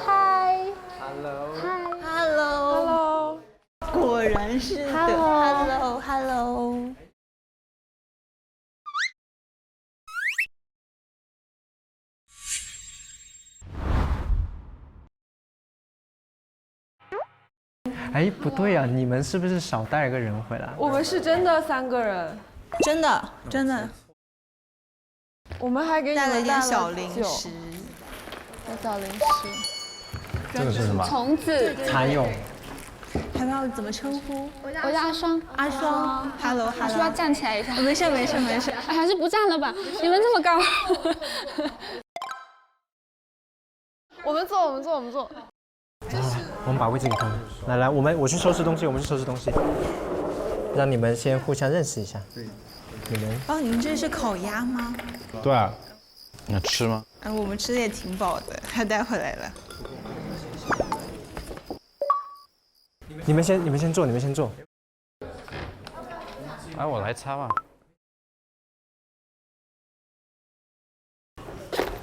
嗨 Hello，果然是的。Hello。哎，不对啊，你们是不是少带了个人回来？我们是真的3个人，真的。我们还给你们带了一点小零食。小零食。这个是什么？虫子。蚕蛹。还要怎么称呼？我叫阿双。阿双。Hello。是不是要站起来一下？没事。还是不站了吧？你们这么高。我们坐。我们把位置给他们。来，我去收拾东西，让你们先互相认识一下。你们。哦，你们这是烤鸭吗？对啊。那吃吗？我们吃的也挺饱的，还带回来了。你们先坐。哎，我来擦吧。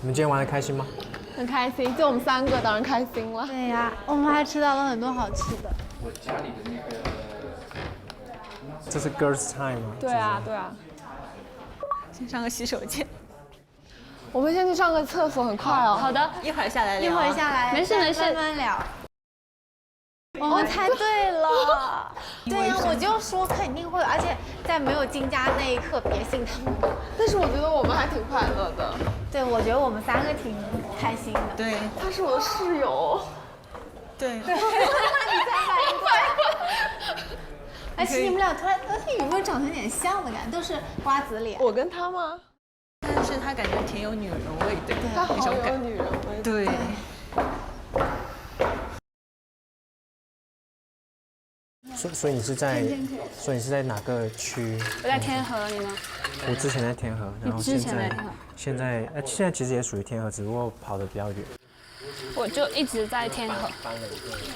你们今天玩的开心吗？很开心，就我们3个，当然开心了。对呀，我们还吃到了很多好吃的。我家里的那个。这是 girls time 吗？对啊。先上个洗手间。我们先去上个厕所，很快哦。好的，一会儿下来聊。没事，慢慢聊。我猜对了。对呀，我就说肯定会，而且在没有进家那一刻，别信他们。但是我觉得我们还挺快乐的。对，我觉得我们3个挺开心的。对，他是我的室友。对。你才来快。而且你们俩突然有没有长得有点像的感觉？都是瓜子脸。我跟他吗？但是他感觉挺有女人味的。他好有女人味。对。所以你是在哪个区？我在天河，你呢？我之前在天河，然后现在其实也属于天河，只不过跑得比较远。我就一直在天河，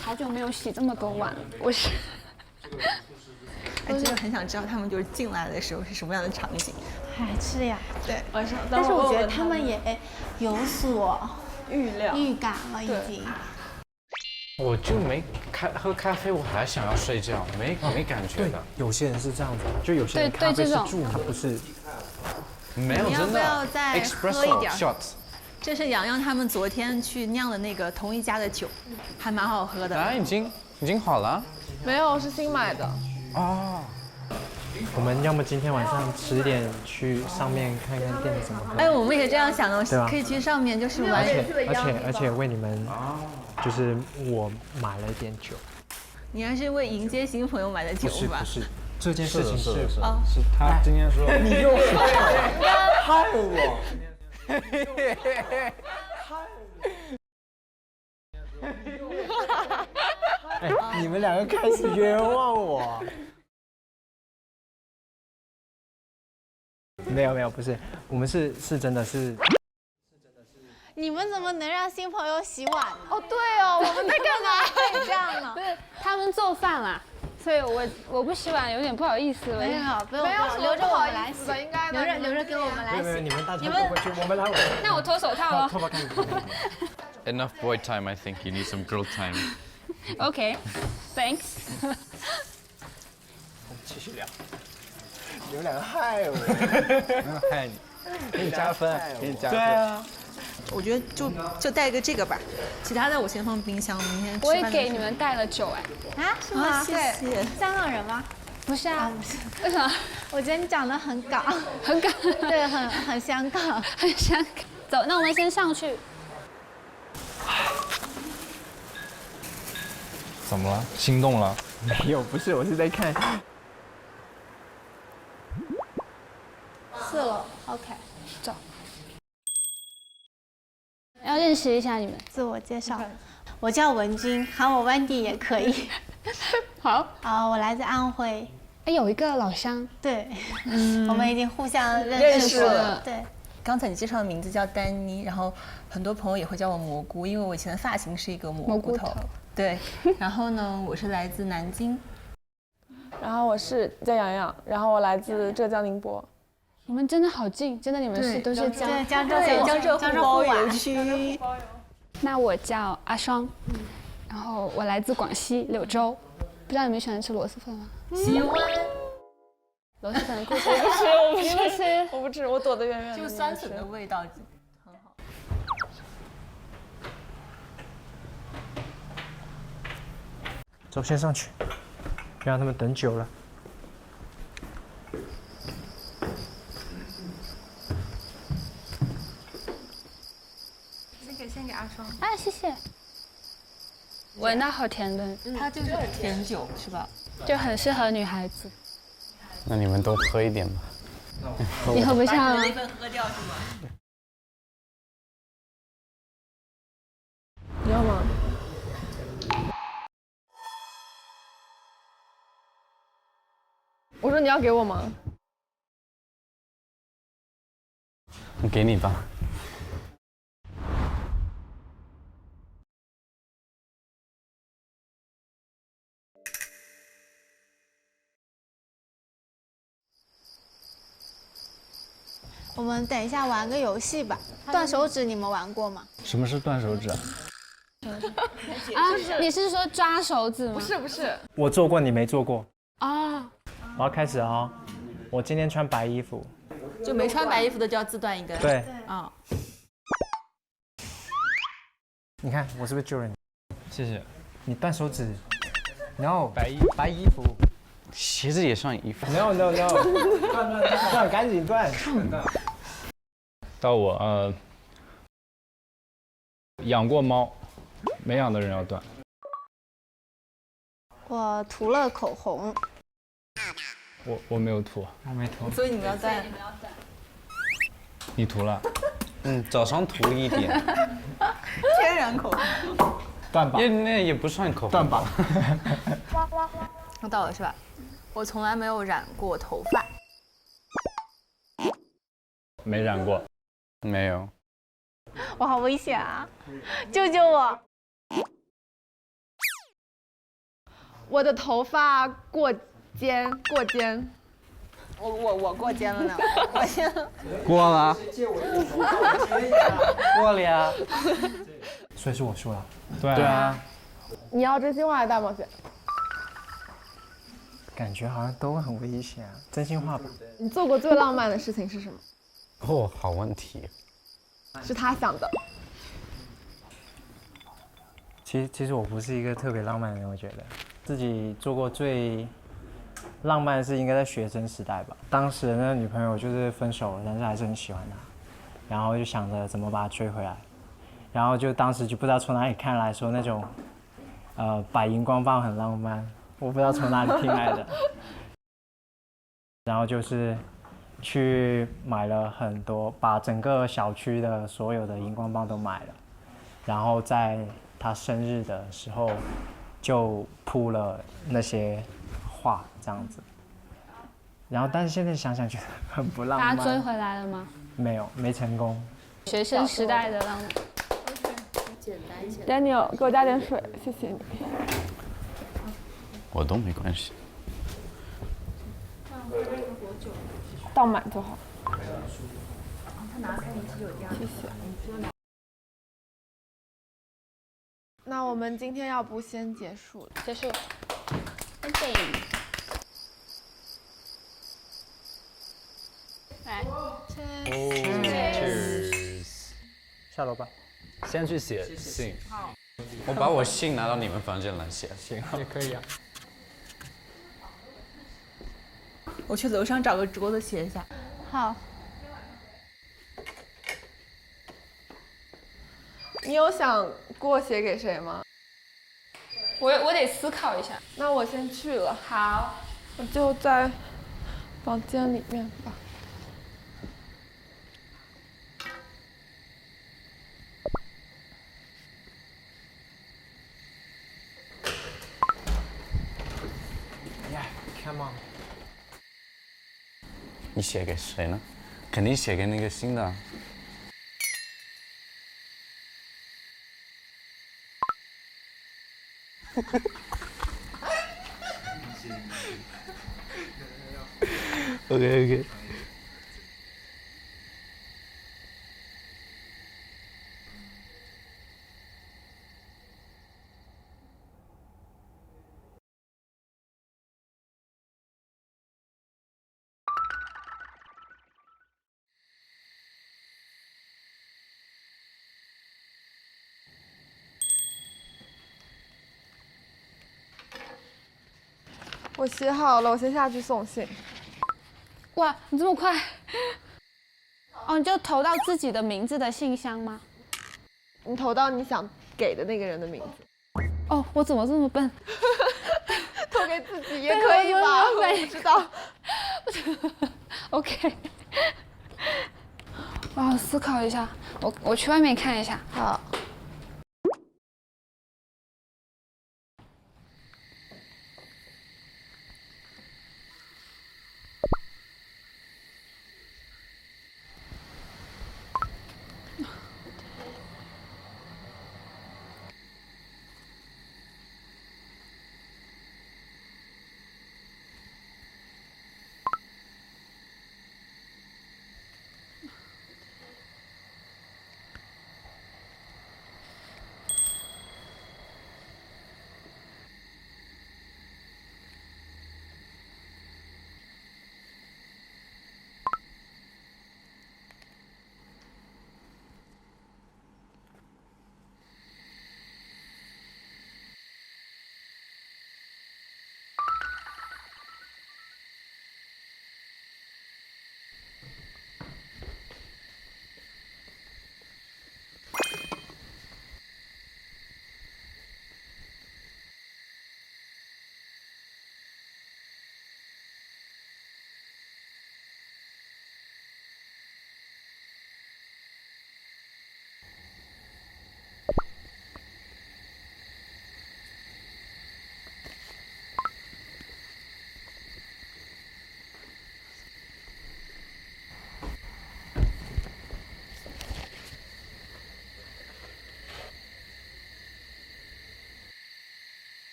好久没有洗这么多碗，我是。真的很想知道他们就是进来的时候是什么样的场景。是呀。对。但是我觉得他们也有所预感了，已经。我就没喝咖啡，我还想要睡觉，没感觉的。有些人是这样子，就有些人咖啡是助，他不是。没有真的。要不要再喝一点 shot？ 这是洋洋他们昨天去酿的那个同一家的酒，还蛮好喝的。啊，已经已经好了。没有，是新买的。哦。我们要么今天晚上10点去上面看看店怎么喝。哎，我们也这样想的，对吧可以去上面就是玩。而且为你们，就是我买了一点酒。你还是为迎接新朋友买的酒吧？不是，这件事情是他今天说你又害我。哎，你们两个开始冤枉我。没有，不是，我们是真的是。你们怎么能让新朋友洗碗呢？哦，对哦，我们在干嘛？可以这样呢？不是他们做饭啦，所以我不洗碗有点不好意思了。没有，不用，留着我们来洗，应该留着给我们来洗。没有，你们大家都回去，我们来。那我脱手套了。脱吧，看你。Enough boy time, I think you need some girl time. Okay, thanks. 继续聊。你们两个害我，害你，给你加分，给你加分。对啊。我觉得就带个这个吧，其他的我先放冰箱，明天吃我也饭给你们带了酒哎。啊？是吗？谢谢。香港人吗？不是啊，不是。为什么？我觉得你长得很港，很港。对，很香港，很香港。走，那我们先上去。怎么了？心动了？没有，不是，我是在看。4楼 ，OK， 走。要认识一下你们，自我介绍。我叫文君，喊我 Wendy 也可以。好。我来自安徽。哎，有一个老乡。对，我们已经互相认识了。对。刚才你介绍的名字叫丹妮，然后很多朋友也会叫我蘑菇，因为我以前的发型是一个蘑菇头。对。然后呢，我是来自南京。然后我是叫洋洋，然后我来自浙江宁波。你们真的好近，真的你们都是江浙沪包邮区。那我叫阿双，然后我来自广西柳州，不知道你们喜欢吃螺蛳粉吗？喜欢。螺蛳粉的故事。我不吃，我躲得远远的。就酸笋的味道很好。走，先上去，别让他们等久了。先给阿双。啊，谢谢。闻到好甜的，它就是甜酒是吧？就很适合女孩子。那你们多喝一点吧。你喝不下吗？把你的那份喝掉是吗？你要吗？我说你要给我吗？给你吧。我们等一下玩个游戏吧，断手指你们玩过吗？什么是断手指啊？你是说抓手指吗？不是。我做过，你没做过。啊。我要开始啊！我今天穿白衣服。就没穿白衣服的就要自断一根。对。啊。你看我是不是救了你？谢谢。你断手指。No。白衣服。鞋子也算衣服。No。断，赶紧断。到我养过猫，没养的人要断。我涂了口红。我没有涂。我没涂。所以你们要断。你涂了。早上涂了一点。天然口红。断吧。那也不算口红。断吧。我到了是吧？我从来没有染过头发。没染过。没有。我好危险啊！救救我！我的头发过肩。我过肩了呢，我先过了。过了呀。所以是我输了。对啊。你要真心话还是大冒险？感觉好像都很危险啊，真心话吧。你做过最浪漫的事情是什么？哦，好问题。是他想的。其实我不是一个特别浪漫的人，我觉得自己做过最浪漫的事应该在学生时代吧。当时的那个女朋友就是分手了，但是还是很喜欢她，然后就想着怎么把她追回来，然后就当时就不知道从哪里看来说那种，摆荧光棒很浪漫，我不知道从哪里听来的，然后就是去买了很多，把整个小区的所有的荧光棒都买了，然后在他生日的时候就铺了那些画这样子，然后但是现在想想觉得很不浪漫。把他追回来了吗？没有，没成功。学生时代的浪漫。Daniel， 给我加点水，谢谢你。我都没关系。倒满就好。他拿开你啤酒架。谢谢。那我们今天要不先结束？结束。来 ，Cheers。下楼吧。先去写信。好。我把我信拿到你们房间来写。行，也可以啊。我去楼上找个桌子写一下。好。你有想过写给谁吗？我得思考一下。那我先去了。好。我就在房间里面吧。Come on。你写给谁呢？肯定写给那个新的。OK。我写好了，我先下去送信。哇，你这么快？哦，你就投到自己的名字的信箱吗？你投到你想给的那个人的名字。哦，我怎么这么笨？投给自己也可以吧？我不知道。OK。我要思考一下，我去外面看一下。好。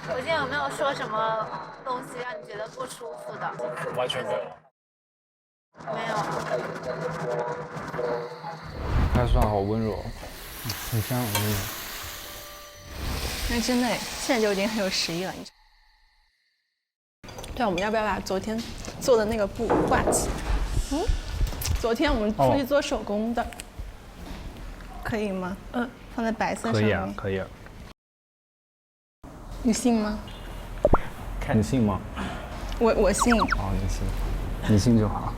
我今天有没有说什么东西让你觉得不舒服的？完全没有。没有。他算好温柔，很像我。那真的，现在就已经很有实力了。对，我们要不要把昨天做的那个布挂起？昨天我们出去做手工的，可以吗？放在白色上面。可以啊，可以啊。你信吗？你信吗？我信。哦，你信，你信就好。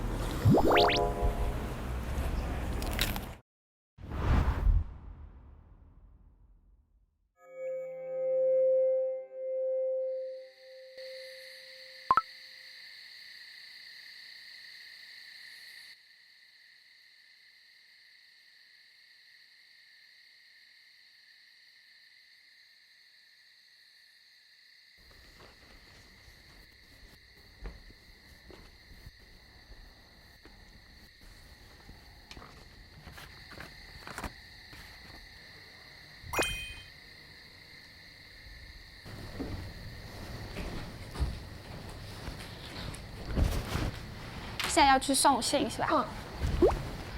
现在要去送信是吧？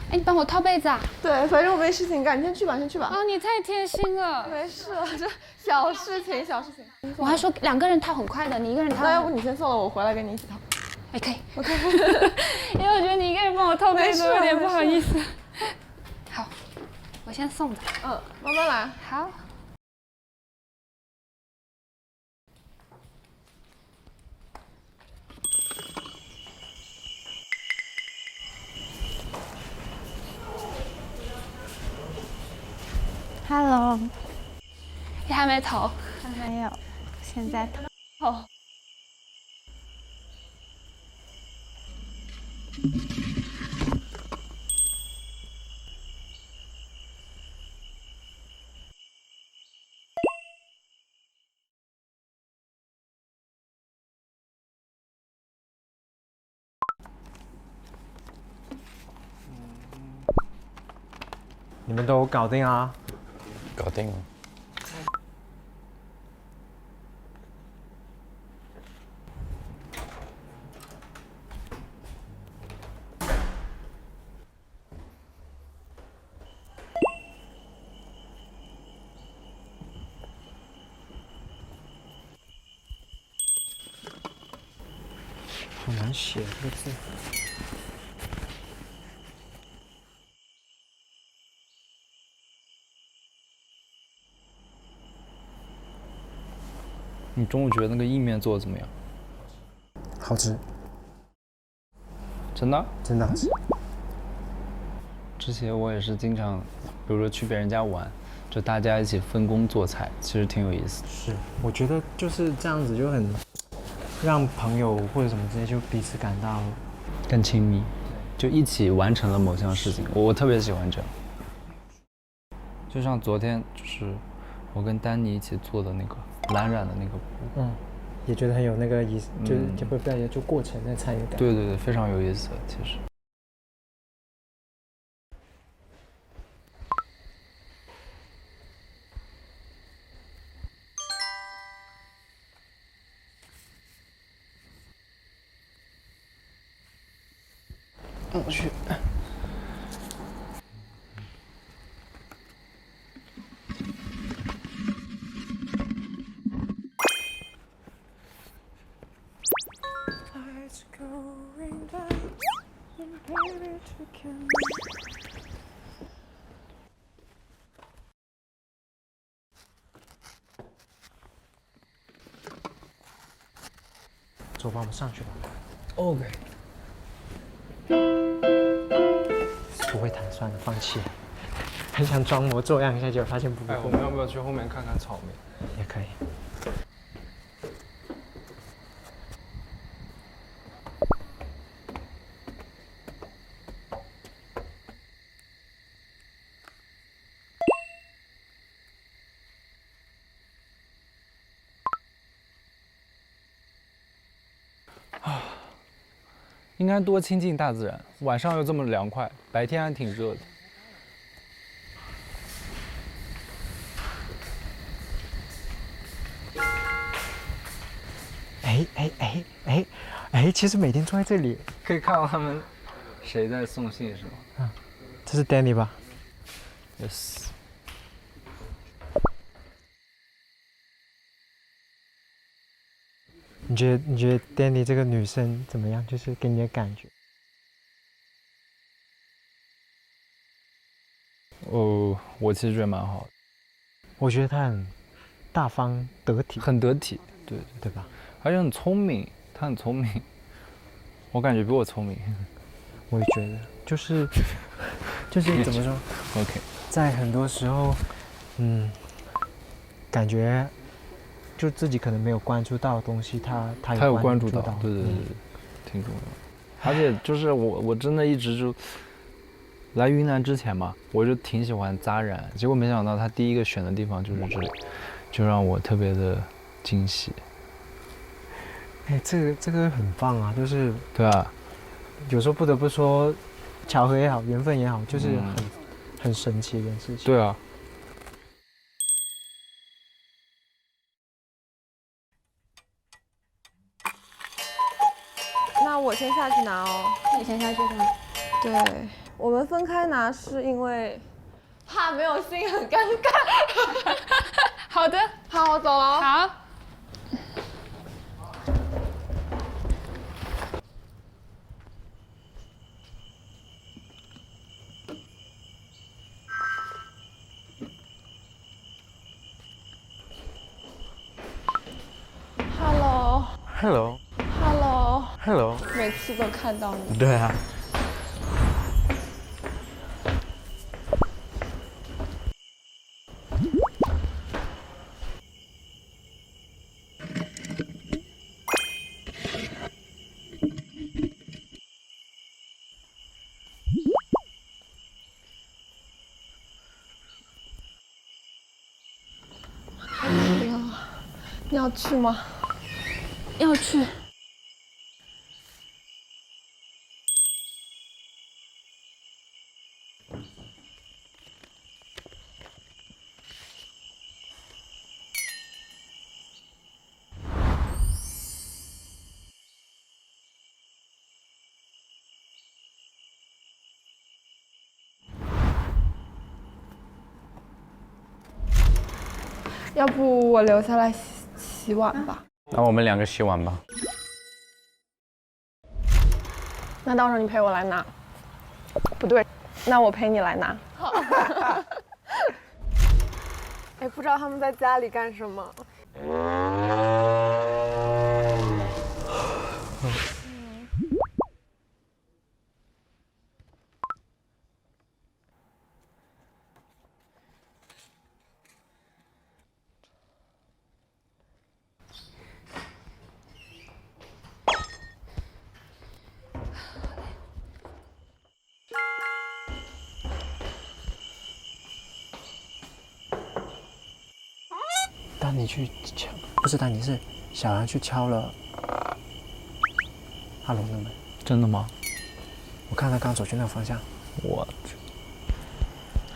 哎，你帮我套被子啊？对，反正我没事情干，你先去吧，先去吧。哦，你太贴心了。没事，这小事情，小事情。我还说2个人套很快的，你一个人套。那要不你先送了，我回来跟你一起套。哎，可以。OK。因为我觉得你一个人帮我套被子有点不好意思。好，我先送着。慢慢来。好。Hello，你还没投？还没有，现在投。哦。你们都搞定啊？搞定了。好难写这个字。你中午觉得那个意面做的怎么样？好吃。真的？真的好吃。之前我也是经常，比如说去别人家玩，就大家一起分工做菜，其实挺有意思的。是，我觉得就是这样子就很让朋友或者什么之间就彼此感到更亲密，就一起完成了某项事情。我特别喜欢这样。就像昨天，就是我跟丹尼一起做的那个蓝染的那个布，也觉得很有那个意思，就是就会带就过程在参与感。对对对，非常有意思，其实。我去。走吧，我们上去吧。OK。不会弹，算了，放弃。很想装模作样一下，结果发现不会。我们要不要去后面看看草莓？也可以。应该多亲近大自然，晚上又这么凉快，白天还挺热的。其实每天坐在这里，可以看到他们谁在送信是吗？这是 Danny 吧 ？Yes。你觉得 Danny 这个女生怎么样？就是给你的感觉？哦，我其实觉得蛮好的。我觉得她很大方得体，很得体，对对吧？而且很聪明，她很聪明，我感觉比我聪明。我也觉得，就是怎么说 ？OK， 在很多时候，感觉就自己可能没有关注到的东西，他有关注到，对，挺重要的。而且就是我真的一直就来云南之前嘛，我就挺喜欢扎染，结果没想到他第一个选的地方就是这里，就让我特别的惊喜。哎，这个很棒啊，就是对啊，有时候不得不说，巧合也好，缘分也好，就是很神奇的一件事情。对啊。那我先下去拿哦。你先下去拿。对，我们分开拿是因为怕没有信很尴尬。好的，好，我走了。好。Hello。每次都看到你。对啊。你要去吗？要去。要不我留下来洗碗吧。那我们2个洗碗吧。那到时候你陪我来拿。不对，那我陪你来拿。哎，不知道他们在家里干什么。当你去敲，不是当你是小杨去敲了阿龙的门。真的吗？我看他刚走去那个方向。我去。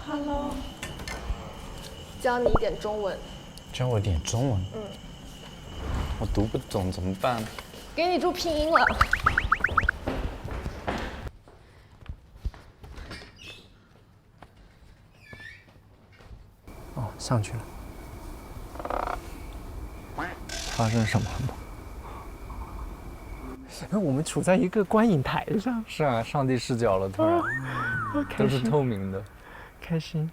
Hello。教你一点中文。教我点中文。我读不懂怎么办？给你注拼音了。哦，上去了。发生什么了吗？我们处在一个观影台上。是啊，上帝视角了，突然，都是透明的，开心。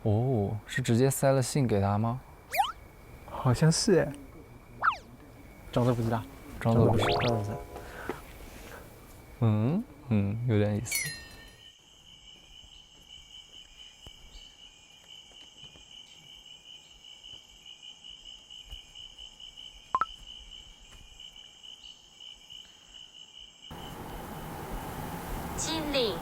哦，是直接塞了信给他吗？好像是哎。装作不知道，装作不知道。有点意思。Jinling.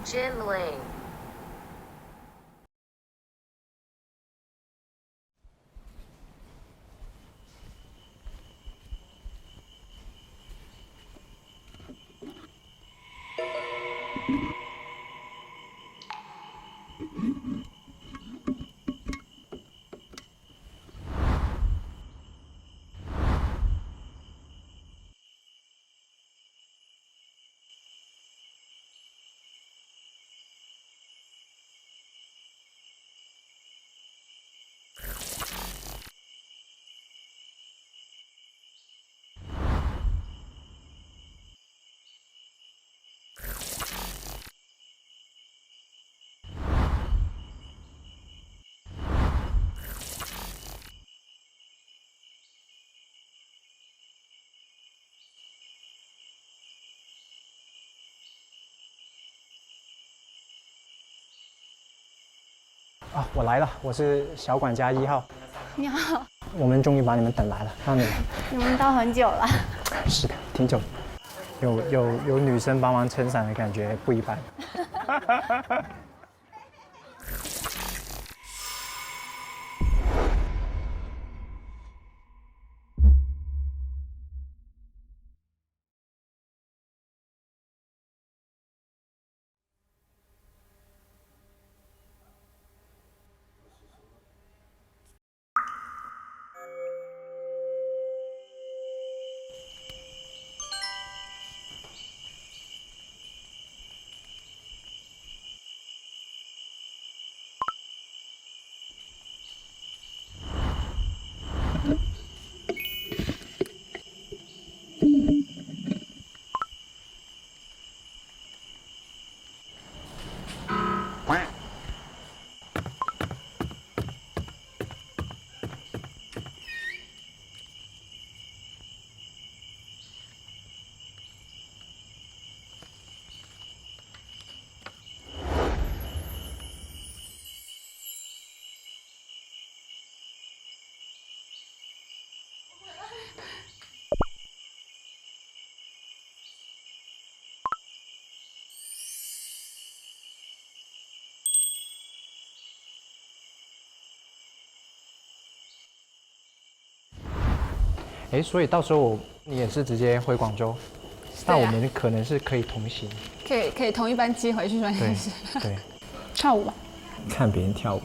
Jinling. 啊，我来了，我是小管家1号。你好，我们终于把你们等来了，让你们。你们到很久了。是的，挺久的。有女生帮忙撑伞的感觉不一般。哎，所以到时候你也是直接回广州，那我们可能是可以同行，可以同一班机回去转电视。对，跳舞吧。看别人跳舞。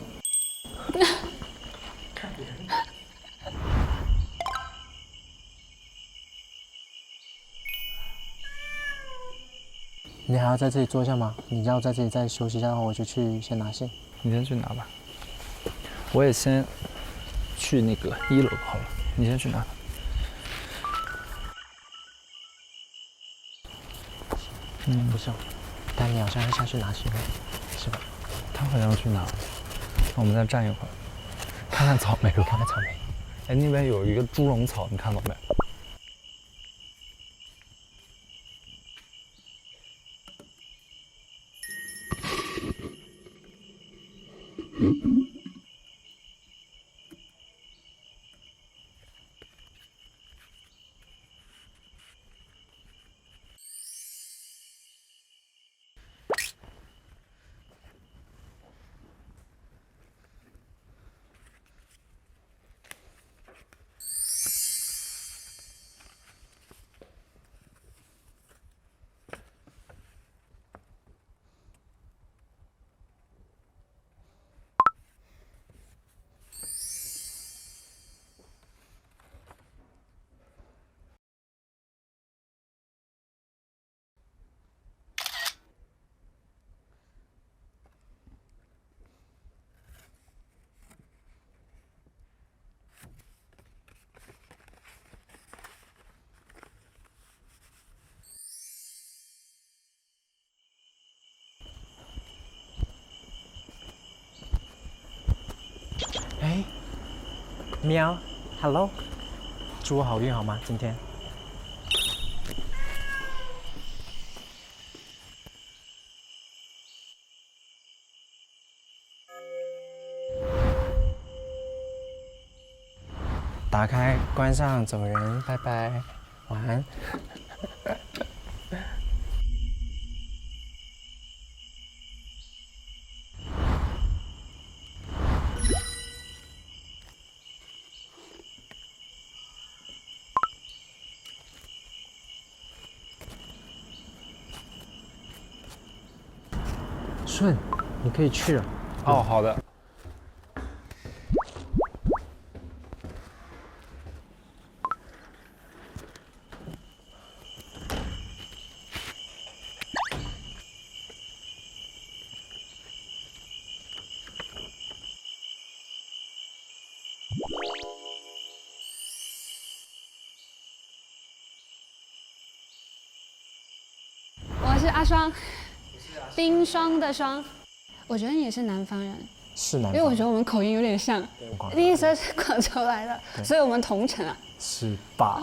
你还要在这里坐一下吗？你要在这里再休息一下，然后我就去先拿信。你先去拿吧，我也先去那个1楼好了，你先去拿。不是，但你好像要下去拿信，是吧？他好像去拿了，那我们再站一会儿，看看草莓吧。看看草莓。哎，那边有一个猪笼草，你看到没？哎，喵 ，Hello， 祝我好运好吗？今天。打开，关上，走人，拜拜，晚安。顺，你可以去了。哦，好的。我是阿双，冰霜的霜。我觉得你也是南方人，是南方，因为我觉得我们口音有点像。第一声是广州来的，所以我们同城啊。是吧？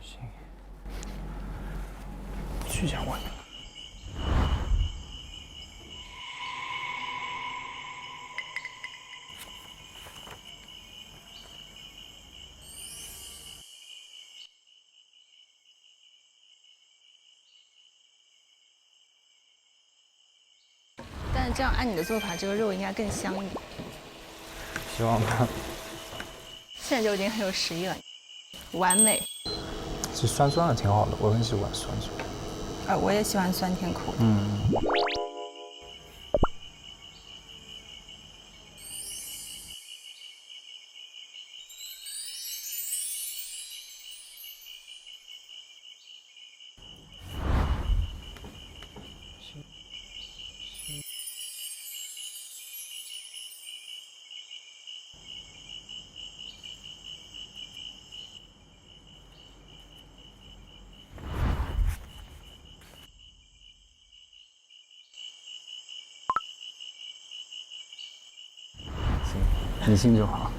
行。去讲外面。但是这样按你的做法，这个肉应该更香一点。希望吧。现在就已经很有食欲了，完美。其实酸酸的挺好的，我很喜欢酸酸。我也喜欢酸甜口。你信就好。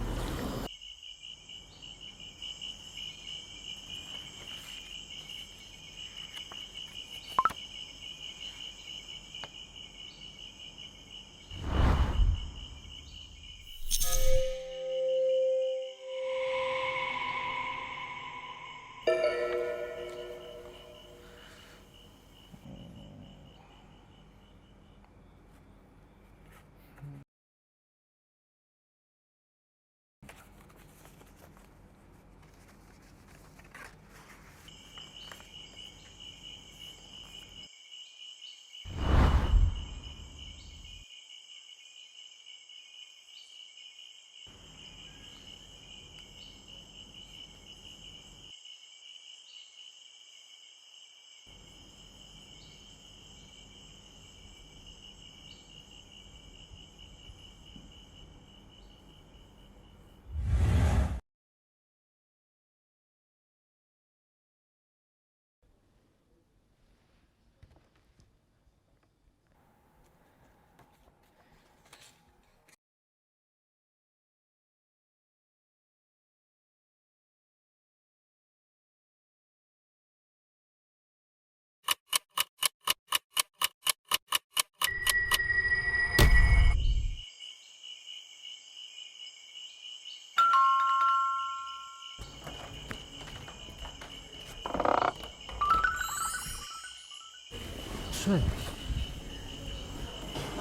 顺，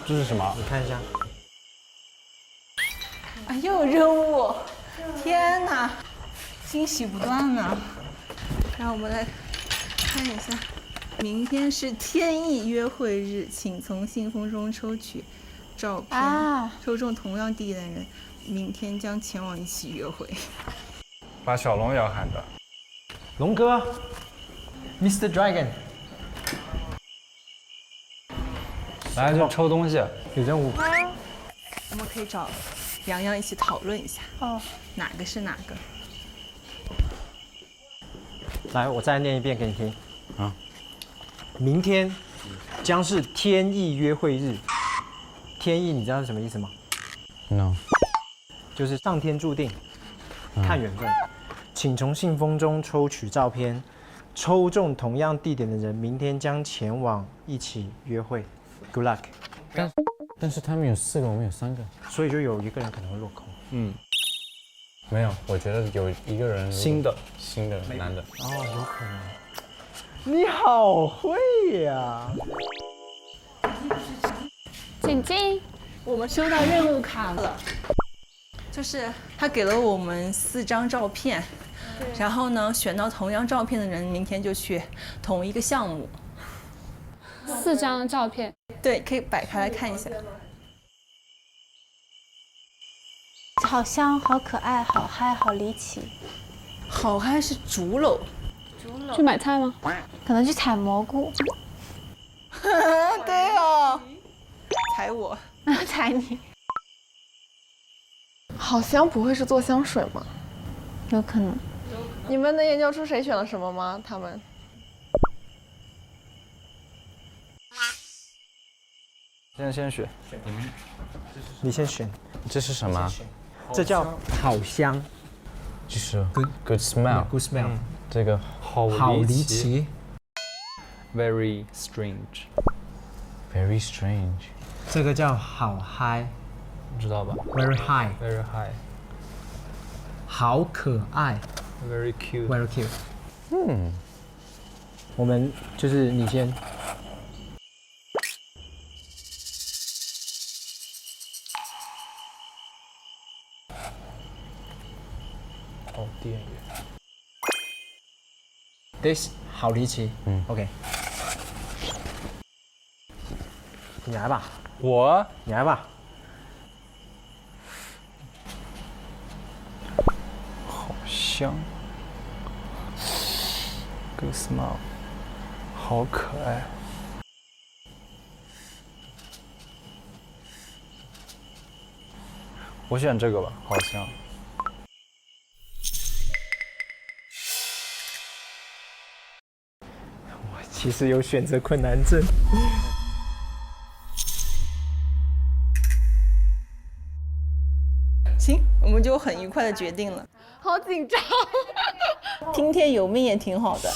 这是什么？你看一下。啊，又有任务！天哪，惊喜不断呢。让我们来看一下，明天是天意约会日，请从信封中抽取照片，抽中同样地点的人，明天将前往一起约会。把小龙也要喊着。龙哥 ，Mr. Dragon。来，就抽东西，有任务。我们可以找洋洋一起讨论一下，哪个是哪个？来，我再念一遍给你听。啊，明天将是天意约会日。天意，你知道是什么意思吗 ？No。就是上天注定，看缘分。请从信封中抽取照片，抽中同样地点的人，明天将前往一起约会。Good luck。但是他们有4个，我们有3个，所以就有一个人可能会落空。没有，我觉得有一个人新的男的。哦，有可能。你好会呀！请进。我们收到任务卡了，就是他给了我们4张照片，然后呢，选到同样照片的人，明天就去同一个项目。4张照片。对，可以摆开来看一下。好香，好可爱，好嗨，好离奇。好嗨是竹篓。去买菜吗？可能去采蘑菇。对哦，踩我，踩你。好香，不会是做香水吗？有可能。你们能研究出谁选了什么吗？他们？先选。你先选。这是什么？这叫好香，就是 good smell。 Good smell。这个好好离离奇。 ，very strange， very strange， 这个叫好嗨知道吧，very high， ？Very high，very 好可爱 cute。 ，very cute。我们就是你先。哦，电源。 This 好离奇。OK。你来吧，我你来吧。好香，Good smell， 好可爱。我选这个吧，好香。我其实有选择困难症。行，我们就很愉快的决定了。好紧张。听天由命也挺好的。